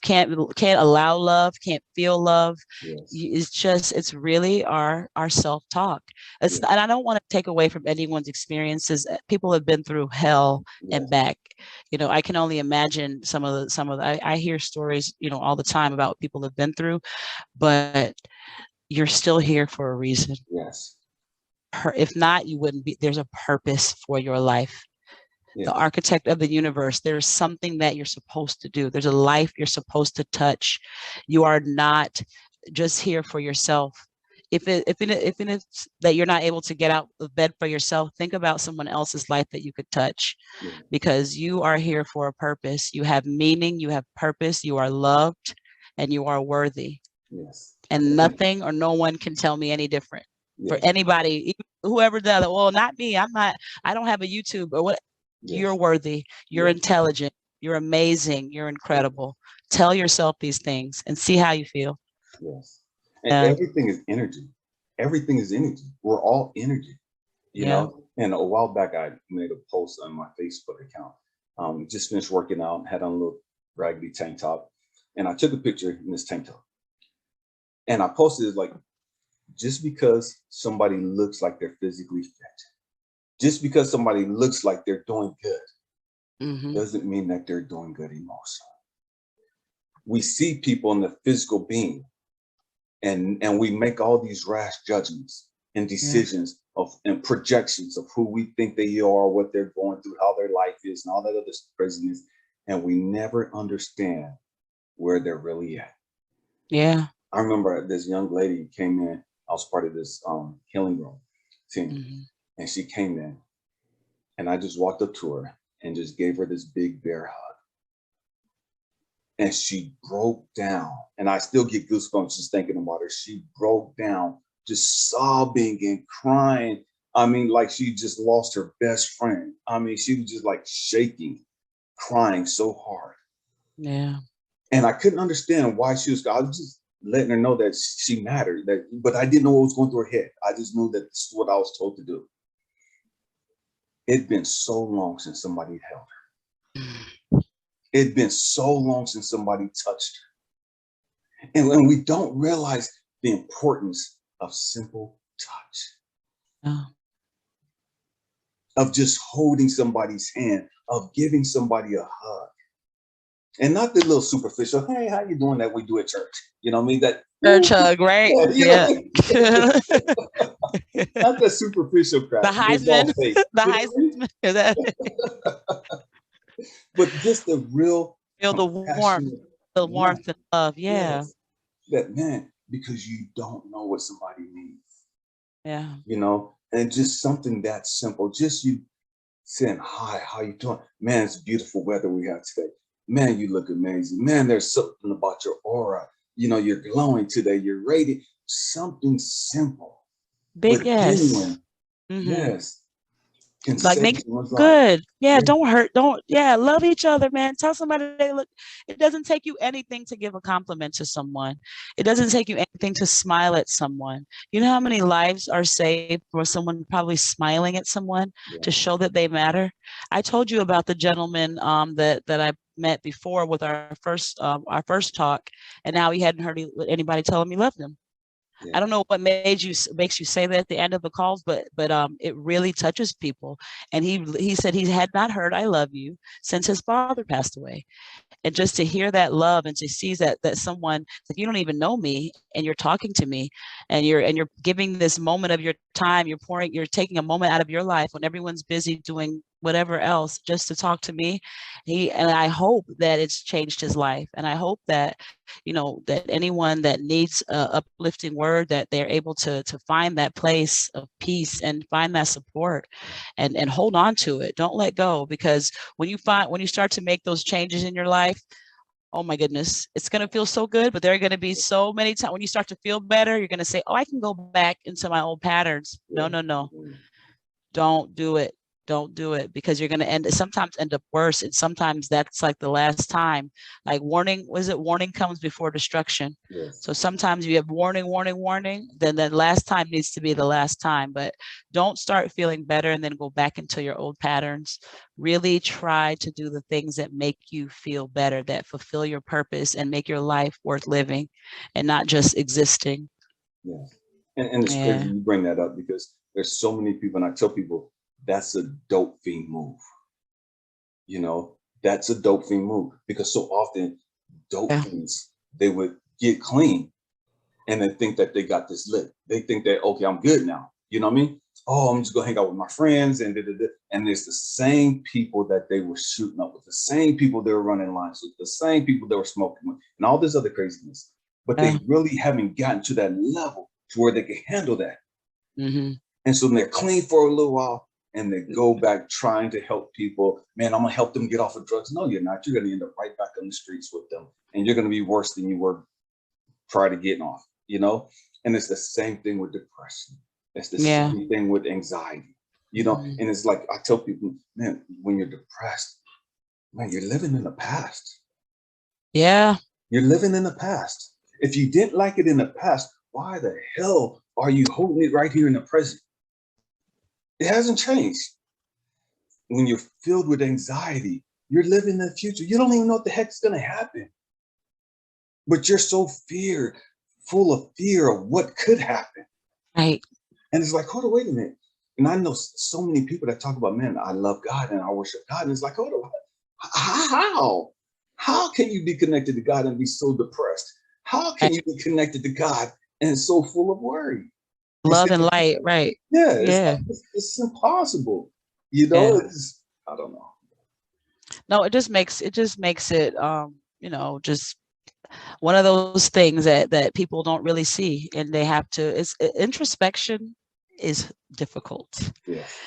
allow love, can't feel love. Yes. It's really our self-talk. Yes. And I don't want to take away from anyone's experiences. People have been through hell and Yes. back. I can only imagine some of I hear stories, all the time about what people have been through, but you're still here for a reason. Yes. If not, you wouldn't be. There's a purpose for your life. Yes. The architect of the universe, there's something that you're supposed to do. There's a life you're supposed to touch. You are not just here for yourself. If it's that you're not able to get out of bed for yourself, think about someone else's life that you could touch, because you are here for a purpose. You have meaning, you have purpose, you are loved, and you are worthy. Yes. And nothing or no one can tell me any different. For Yes. anybody, whoever does it, well, not me. I don't have a YouTube or what. Yes. You're worthy. You're Yes. intelligent. You're amazing. You're incredible. Tell yourself these things and see how you feel. Yes. And everything is energy. Everything is energy. We're all energy, you know? And a while back, I made a post on my Facebook account. Just finished working out, had on a little raggedy tank top. And I took a picture in this tank top. And I posted it like, just because somebody looks like they're physically fit, just because somebody looks like they're doing good, doesn't mean that they're doing good emotionally. We see people in the physical being, and we make all these rash judgments and decisions and projections of who we think they are, what they're going through, how their life is, and all that other craziness, and we never understand where they're really at. Yeah. I remember this young lady came in. I was part of this healing room team, and she came in, and I just walked up to her and just gave her this big bear hug, and she broke down. And I still get goosebumps just thinking about her. She broke down, just sobbing and crying. I mean, like she just lost her best friend. I mean, she was just like shaking, crying so hard. Yeah. And I couldn't understand why she was. I was just letting her know that she mattered. But I didn't know what was going through her head. I just knew that this is what I was told to do. It'd been so long since somebody held her. It'd been so long since somebody touched her. And when we don't realize the importance of simple touch, of just holding somebody's hand, of giving somebody a hug. And not the little superficial, hey, how you doing that we do at church? You know what I mean? That church hug, right? Yeah. Not the superficial crap. The Heisman. The Heisman. But just the real feel the warmth and love. Yeah. Yes. That, man, because you don't know what somebody needs. Yeah. You know, and just something that simple. Just you saying, hi, how you doing? Man, it's beautiful weather we have today. Man, you look amazing. Man, there's something about your aura. You know, you're glowing today. You're radiant. something simple, Big but yes. genuine, Mm-hmm. yes, can Like save make someone's life. good. Yeah, Yeah. don't hurt. Don't, yeah, love each other, man. Tell somebody they look. It doesn't take you anything to give a compliment to someone. It doesn't take you anything to smile at someone. You know how many lives are saved for someone probably smiling at someone to Yeah. show that they matter? I told you about the gentleman that I met before with our first talk, and now he hadn't heard anybody tell him he loved him. Yeah. I don't know what makes you say that at the end of the calls, but it really touches people. And he said he had not heard "I love you" since his father passed away. And just to hear that love and to see that someone, like, you don't even know me and you're talking to me, and you're giving this moment of your time, you're taking a moment out of your life when everyone's busy doing whatever else just to talk to me. And I hope that it's changed his life, and I hope that, that anyone that needs a uplifting word, that they're able to find that place of peace and find that support, and hold on to it. Don't let go, because when you start to make those changes in your life, oh my goodness, it's going to feel so good. But there are going to be so many times when you start to feel better, you're going to say, oh, I can go back into my old patterns. No, no, no. Don't do it. Don't do it, because you're going to sometimes end up worse. And sometimes that's like the last time. Like warning comes before destruction. Yes. So sometimes you have warning, warning, warning. Then that last time needs to be the last time. But don't start feeling better and then go back into your old patterns. Really try to do the things that make you feel better, that fulfill your purpose and make your life worth living and not just existing. Yes. And it's crazy you bring that up, because there's so many people, and I tell people that's a dope fiend move. That's a dope fiend move, because so often dope fiends, they would get clean and then think that they got this lit. They think that, okay, I'm good now. You know what I mean? Oh, I'm just gonna hang out with my friends and and it's the same people that they were shooting up with, the same people they were running lines with, the same people they were smoking with, and all this other craziness. But they really haven't gotten to that level to where they can handle that. Mm-hmm. And so they're clean for a little while, and they go back trying to help people. Man, I'm gonna help them get off of drugs. No, you're not. You're gonna end up right back on the streets with them, and you're gonna be worse than you were prior to getting off. And it's the same thing with depression. It's the same thing with anxiety. And it's like I tell people, man, when you're depressed, man, you're living in the past. Yeah. You're living in the past. If you didn't like it in the past, why the hell are you holding it right here in the present? It hasn't changed. When you're filled with anxiety, you're living in the future. You don't even know what the heck's going to happen. But you're so full of fear of what could happen. Right. And it's like, hold on, wait a minute. And I know so many people that talk about, man, I love God and I worship God. And it's like, hold on, how? How can you be connected to God and be so depressed? How can you be connected to God and so full of worry? Love and light, right? Yeah, Yeah. it's impossible. I don't know. No, it just makes it just one of those things that people don't really see, and they have to. Introspection is difficult. Yes.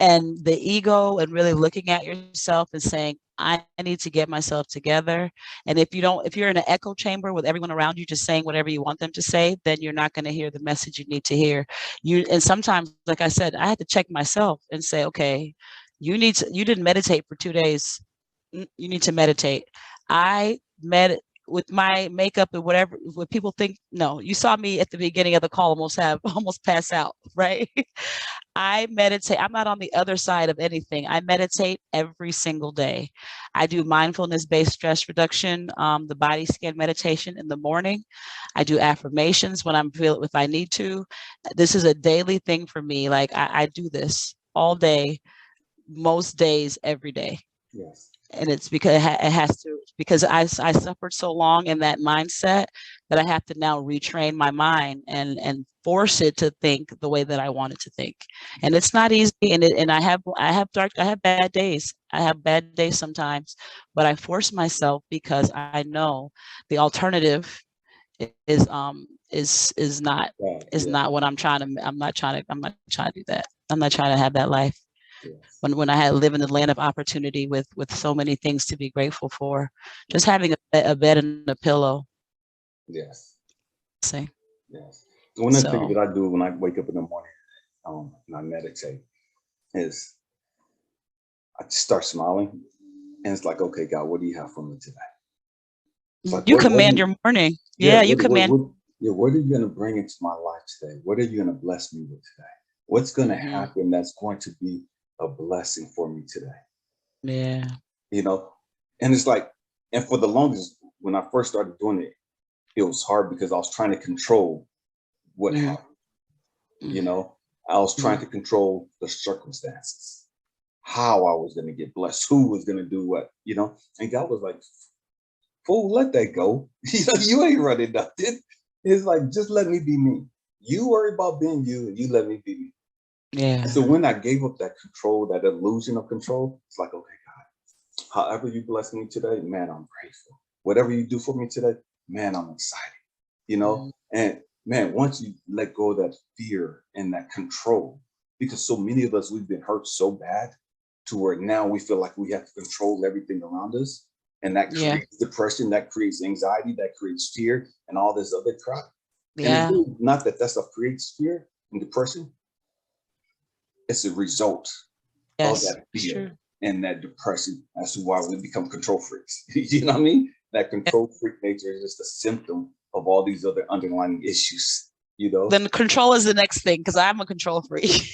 And the ego, and really looking at yourself and saying, I need to get myself together. And if you're in an echo chamber with everyone around you just saying whatever you want them to say, then you're not going to hear the message you need to hear. And sometimes, like I said, I had to check myself and say, okay, you didn't meditate for 2 days. You need to meditate. I with my makeup and whatever, what people think. No, you saw me at the beginning of the call almost pass out, right? I meditate. I'm not on the other side of anything. I meditate every single day. I do mindfulness-based stress reduction, the body scan meditation in the morning. I do affirmations when if I need to. This is a daily thing for me. Like I do this all day, most days, every day. Yes. And it's because it has to, because I suffered so long in that mindset that I have to now retrain my mind and force it to think the way that I want it to think. And it's not easy. And I have bad days. I have bad days sometimes, but I force myself because I know the alternative is not what I'm trying to. I'm not trying to do that. I'm not trying to have that life. Yes. When I had live in the land of opportunity with so many things to be grateful for, just having a bed and a pillow. Yes. Say. Yes. One of the things So that I do when I wake up in the morning and I meditate is I just start smiling, and it's like, okay, God, what do you have for me today? It's like, you command your morning. yeah, Yeah, you command. what are you going to bring into my life today? What are you going to bless me with today? What's going to happen that's going to be a blessing for me today? Yeah. You know, and it's like, and for the longest, when I first started doing it, it was hard because I was trying to control what happened. You know, I was trying to control the circumstances, how I was going to get blessed, who was going to do what, you know, and God was like, fool, let that go. You know, you ain't running nothing. It's like, just let me be me. You worry about being you and you let me be me. Yeah. And so when I gave up that control, that illusion of control, it's like, okay, God, however you bless me today, man, I'm grateful. Whatever you do for me today, man, I'm excited. You know, and man, once you let go of that fear and that control, because so many of us, we've been hurt so bad to where now we feel like we have to control everything around us. And that creates depression, that creates anxiety, that creates fear, and all this other crap. And it's really not that stuff creates fear and depression. It's a result of that fear and that depression. That's why we become control freaks. You know what I mean? That control freak nature is just a symptom of all these other underlying issues, you know? Then control is the next thing, because I'm a control freak.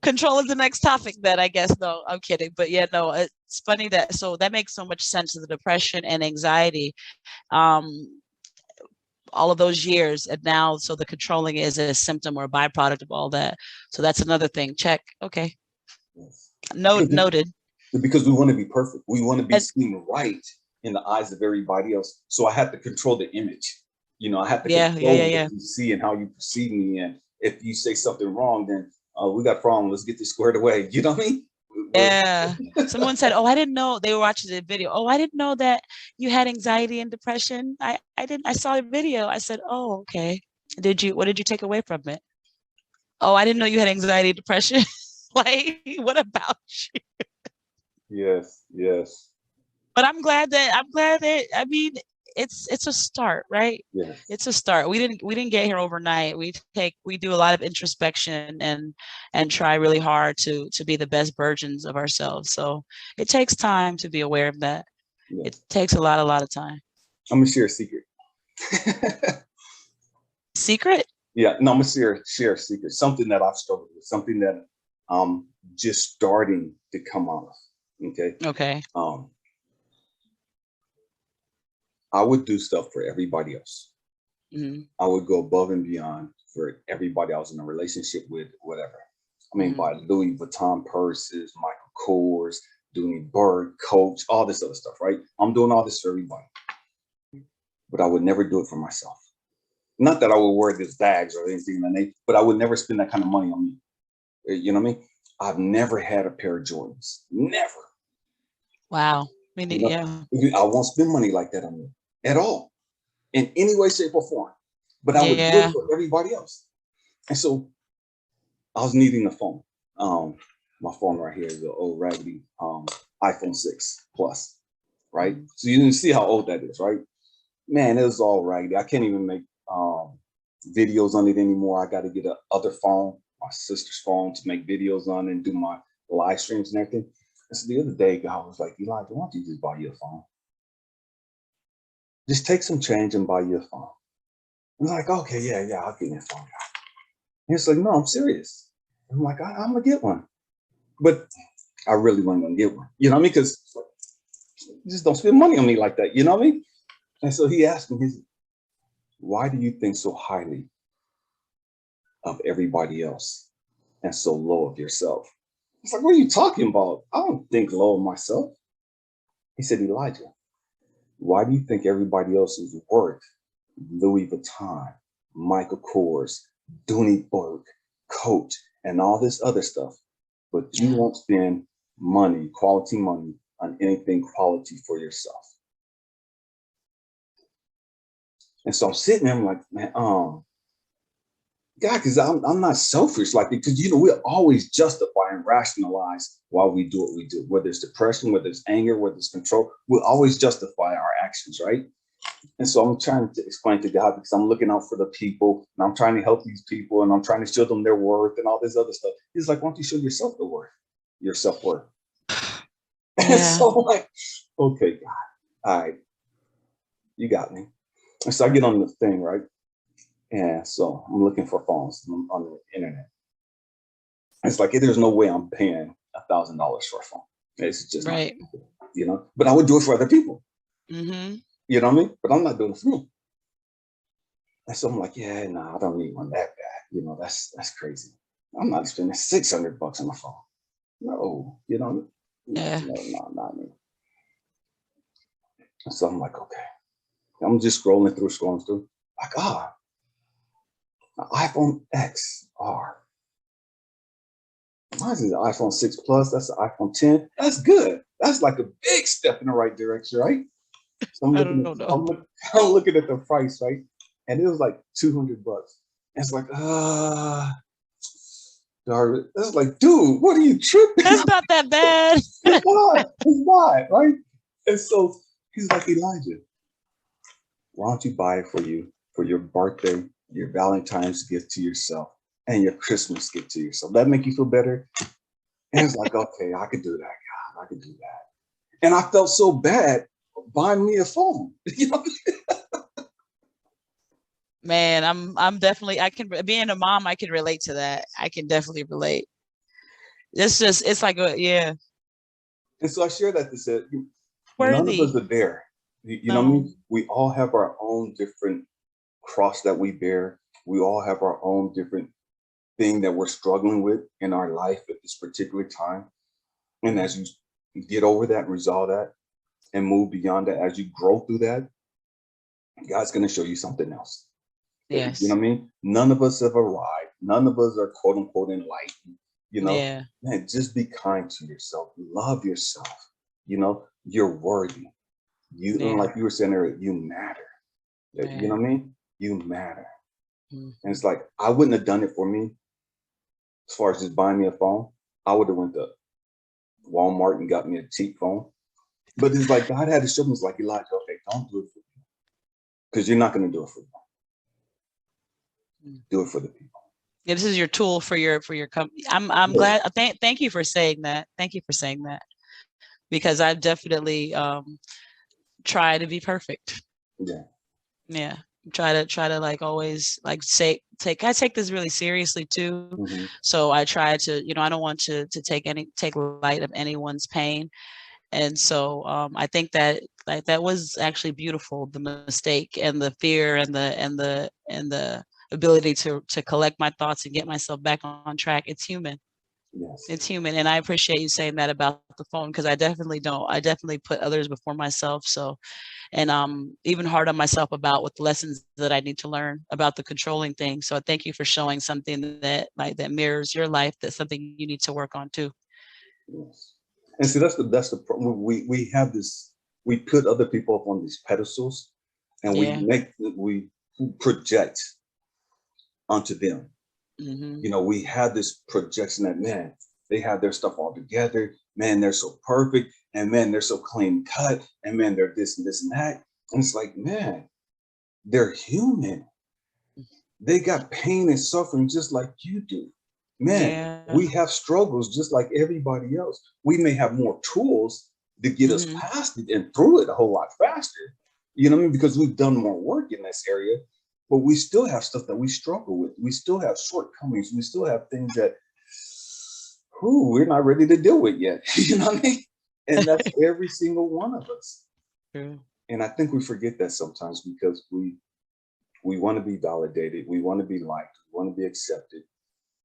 Control is the next topic that I guess. No, I'm kidding. But yeah, no, it's funny that, so that makes so much sense of the depression and anxiety. All of those years, and now, so the controlling is a symptom or a byproduct of all that. So that's another thing. Check. Okay. Yes. Noted. Because we want to be perfect. We want to be seen right in the eyes of everybody else. So I have to control the image. You know, I have to control what you see and how you perceive me. And if you say something wrong, then we got a problem. Let's get this squared away. You know what I mean? Yeah. Someone said, oh, I didn't know. They were watching the video. Oh, I didn't know that you had anxiety and depression. I didn't. I saw a video. I said, oh, okay. What did you take away from it? Oh, I didn't know you had anxiety and depression. Like, what about you? Yes. But I'm glad that, I mean, it's a start, right? Yes. It's a start. We didn't get here overnight. We do a lot of introspection and try really hard to be the best versions of ourselves. So it takes time to be aware of that. Yes. It takes a lot of time. I'm gonna share a secret. Secret? Yeah, no, I'm gonna share a secret. Something that I've struggled with, something that I'm just starting to come out of. Okay. I would do stuff for everybody else. I would go above and beyond for everybody I was in a relationship with, whatever. I mean, buy Louis Vuitton purses, Michael Kors, doing Bird, Coach, all this other stuff, right? I'm doing all this for everybody. But I would never do it for myself. Not that I would wear these bags or anything like that, but I would never spend that kind of money on me. You know what I mean? I've never had a pair of Jordans. Never. Wow. I won't spend money like that on me at all, in any way, shape, or form. But I would do it for everybody else. And so I was needing a phone. My phone right here is the old raggedy iPhone 6 Plus, right? So you didn't see how old that is, right? Man, it was all raggedy. I can't even make videos on it anymore. I got to get a other phone, my sister's phone, to make videos on and do my live streams and everything. And so the other day, God was like, Elijah, why don't you just buy you a phone? Just take some change and buy you a phone. I'm like, okay, yeah, I'll get you a phone. And it's like, no, I'm serious. I'm like, I'm gonna get one. But I really wasn't gonna get one. You know what I mean? Because you just don't spend money on me like that. You know what I mean? And so he asked me, why do you think so highly of everybody else and so low of yourself? It's like, what are you talking about? I don't think low of myself. He said, Elijah, why do you think everybody else is worth Louis Vuitton, Michael Kors, Dooney Burke, Coach, and all this other stuff, but you won't spend money, quality money, on anything quality for yourself? And so I'm sitting there, I'm like, man, God, because I'm not selfish like that. Because, we'll always justify and rationalize why we do what we do, whether it's depression, whether it's anger, whether it's control. We'll always justify our actions, right? And so I'm trying to explain to God because I'm looking out for the people and I'm trying to help these people and I'm trying to show them their worth and all this other stuff. He's like, why don't you show yourself the worth, your self-worth? And Yeah. so I'm like, okay, God, all right, you got me. And so I get on the thing, right? And so I'm looking for phones on the internet. It's like, there's no way I'm paying $1,000 for a phone. It's just Right. not, you know, but I would do it for other people. Mm-hmm. You know what I mean? But I'm not doing it for me. And so I'm like, yeah, no, I don't need one that bad. You know, that's crazy. I'm not spending $600 on my phone. No, you know, Yeah. no, not me. And so I'm like, okay. I'm just scrolling through. Like, an iPhone XR. Mine is the iPhone 6 Plus. That's the iPhone 10. That's good. That's like a big step in the right direction, right? So I'm I looking don't at know. I'm looking at the price, right? And it was like $200. And it's like, darn it. That's like, dude, what are you tripping? That's not that bad. It's not, right? And so he's like, Elijah, why don't you buy it for your birthday, your Valentine's gift to yourself, and your Christmas gift to yourself? That make you feel better? And it's like, okay, I could do that, God. I could do that. And I felt so bad buying me a phone. You know? Man, I'm definitely, I can, being a mom, I can relate to that. I can definitely relate. It's like, yeah. And so I share that to say, none of Worthy. us are there. You know what I No. mean? We all have our own different cross that we bear. We all have our own different thing that we're struggling with in our life at this particular time. And as you get over that, resolve that, and move beyond that, as you grow through that, God's going to show you something else. Yes. You know what I mean? None of us have arrived. None of us are quote unquote enlightened. You know, Yeah. man, just be kind to yourself. Love yourself. You know, you're worthy. You, and Yeah. like you were saying earlier, you matter. You know what I mean? You matter. Mhm. And it's like, I wouldn't have done it for me as far as just buying me a phone. I would have went to Walmart and got me a cheap phone. But it's like God had to show me, it's like, Elijah, okay, don't do it for me. Because you're not going to do it for me. Do it for the people. Yeah, this is your tool for your company. I'm glad. Thank you for saying that. Thank you for saying that, because I definitely try to be perfect. Yeah. Yeah. Try to like always like I take this really seriously too. Mm-hmm. So I try to, I don't want to take light of anyone's pain. And so I think that like that was actually beautiful, the mistake and the fear and the ability to collect my thoughts and get myself back on track. It's human. Yes. It's human. And I appreciate you saying that about the phone, because I definitely don't. I definitely put others before myself. So, and even hard on myself about with lessons that I need to learn about the controlling thing. So I thank you for showing something that that mirrors your life. That's something you need to work on too. Yes. And see, that's the problem. We have this. We put other people up on these pedestals, and Yeah. we project onto them. Mm-hmm. You know, we have this projection that, man, they have their stuff all together. Man, they're so perfect, and man, they're so clean cut, and man, they're this and this and that. And it's like, man, they're human. They got pain and suffering just like you do. Man, Yeah. we have struggles just like everybody else. We may have more tools to get us past it and through it a whole lot faster. You know what I mean? Because we've done more work in this area, but we still have stuff that we struggle with. We still have shortcomings. We still have things that we're not ready to deal with yet. You know what I mean? And that's every single one of us. True. And I think we forget that sometimes because we want to be validated. We want to be liked. We want to be accepted.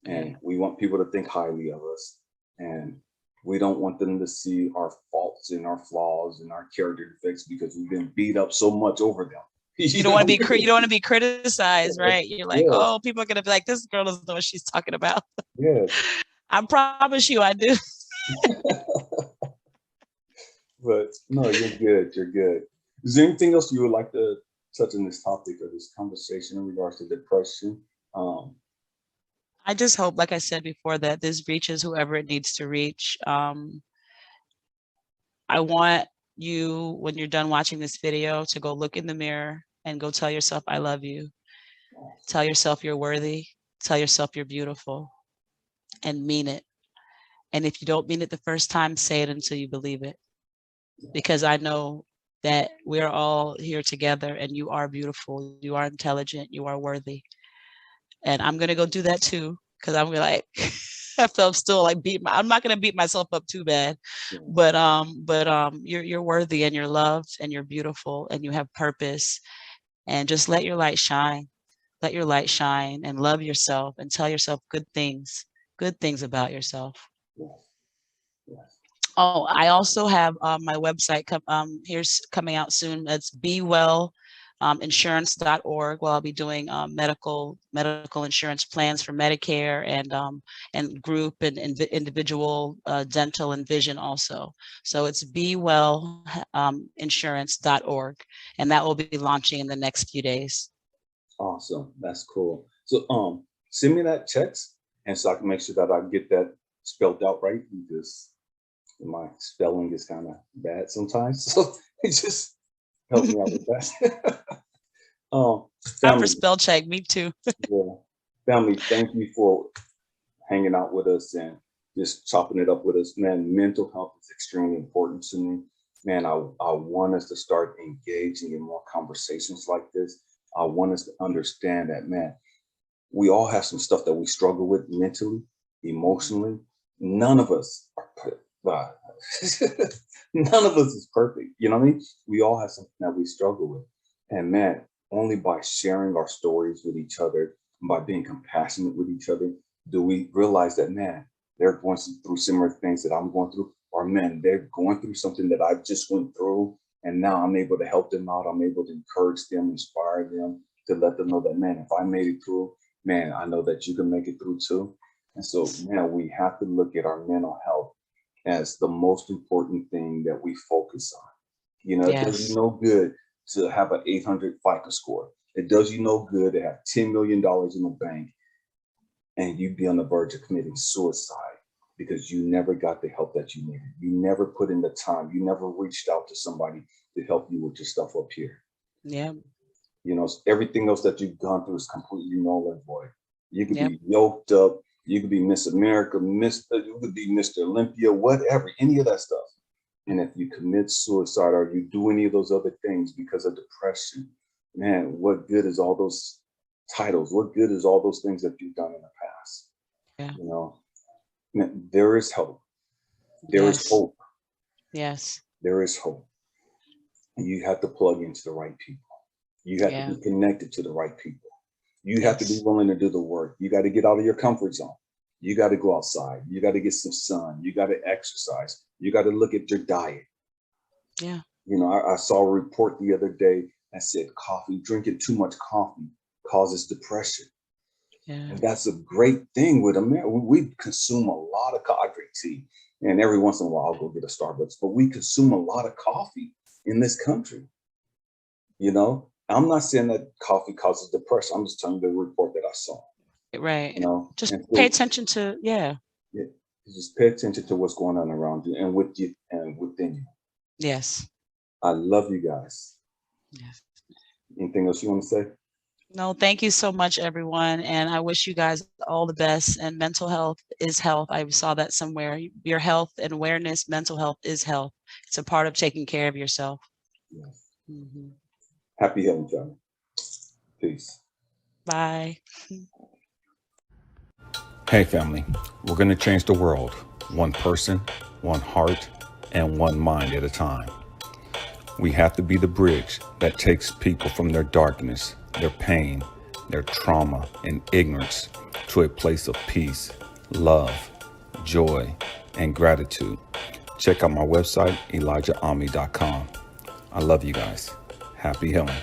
And we want people to think highly of us. And we don't want them to see our faults and our flaws and our character defects because we've been beat up so much over them. You don't want to be you don't want to be criticized, right? You're like, oh, people are gonna be like, this girl doesn't know what she's talking about. Yeah. I promise you, I do. But no, you're good. You're good. Is there anything else you would like to touch on this topic or this conversation in regards to depression? I just hope, like I said before, that this reaches whoever it needs to reach. I want you, when you're done watching this video, to go look in the mirror and go tell yourself, I love you. Tell yourself you're worthy. Tell yourself you're beautiful, and mean it. And if you don't mean it the first time, say it until you believe it. Because I know that we're all here together, and you are beautiful, you are intelligent, you are worthy. And I'm gonna go do that too, because I'm like, I felt still like I'm not gonna beat myself up too bad, but you're worthy, and you're loved, and you're beautiful, and you have purpose, and just let your light shine. Let your light shine, and love yourself, and tell yourself good things about yourself. Oh, I also have my website here's coming out soon. That's bewellinsurance.org. Well, I'll be doing medical insurance plans for Medicare, and group and individual dental and vision also. So it's bewellinsurance.org, and that will be launching in the next few days. Awesome. That's cool. So send me that text, and so I can make sure that I get that spelled out right, because my spelling is kind of bad sometimes. So it just help me out with that. Time for spell check, me too. Yeah. Family, thank you for hanging out with us and just chopping it up with us. Man, mental health is extremely important to me. Man, I want us to start engaging in more conversations like this. I want us to understand that, man, we all have some stuff that we struggle with mentally, emotionally. None of us are perfect. None of us is perfect. You know what I mean? We all have something that we struggle with. And man, only by sharing our stories with each other, by being compassionate with each other, do we realize that, man, they're going through similar things that I'm going through, or man, they're going through something that I just went through, and now I'm able to help them out. I'm able to encourage them, inspire them, to let them know that, man, if I made it through, man, I know that you can make it through too. And so, man, we have to look at our mental health as the most important thing that we focus on. You know, It does you no good to have an 800 FICO score. It does you no good to have $10 million in the bank and you be on the verge of committing suicide because you never got the help that you needed. You never put in the time. You never reached out to somebody to help you with your stuff up here. Yeah. You know, everything else that you've gone through is completely null and void. You could be yoked up. You could be Miss America, you could be Mr. Olympia, whatever, any of that stuff. And if you commit suicide or you do any of those other things because of depression, man, what good is all those titles? What good is all those things that you've done in the past? Yeah. You know, man, there is hope. There is hope. Yes. There is hope. You have to plug into the right people. You have to be connected to the right people. You have to be willing to do the work. You got to get out of your comfort zone. You got to go outside. You got to get some sun. You got to exercise. You got to look at your diet. Yeah. You know, I saw a report the other day that said drinking too much coffee causes depression. Yeah. And that's a great thing with America. We consume a lot of coffee. I drink tea, and every once in a while I'll go get a Starbucks, but we consume a lot of coffee in this country. You know, I'm not saying that coffee causes depression. I'm just telling you the report that I saw. Right. You know, just pay attention to, just pay attention to what's going on around you and with you and within you. Yes. I love you guys. Yes. Anything else you want to say? No, thank you so much, everyone. And I wish you guys all the best. And mental health is health. I saw that somewhere. Your health and awareness, mental health is health. It's a part of taking care of yourself. Yes. Mm-hmm. Happy healing, John. Peace. Bye. Hey family, we're going to change the world, one person, one heart, and one mind at a time. We have to be the bridge that takes people from their darkness, their pain, their trauma, and ignorance to a place of peace, love, joy, and gratitude. Check out my website, ElijahAmmi.com. I love you guys. Happy healing.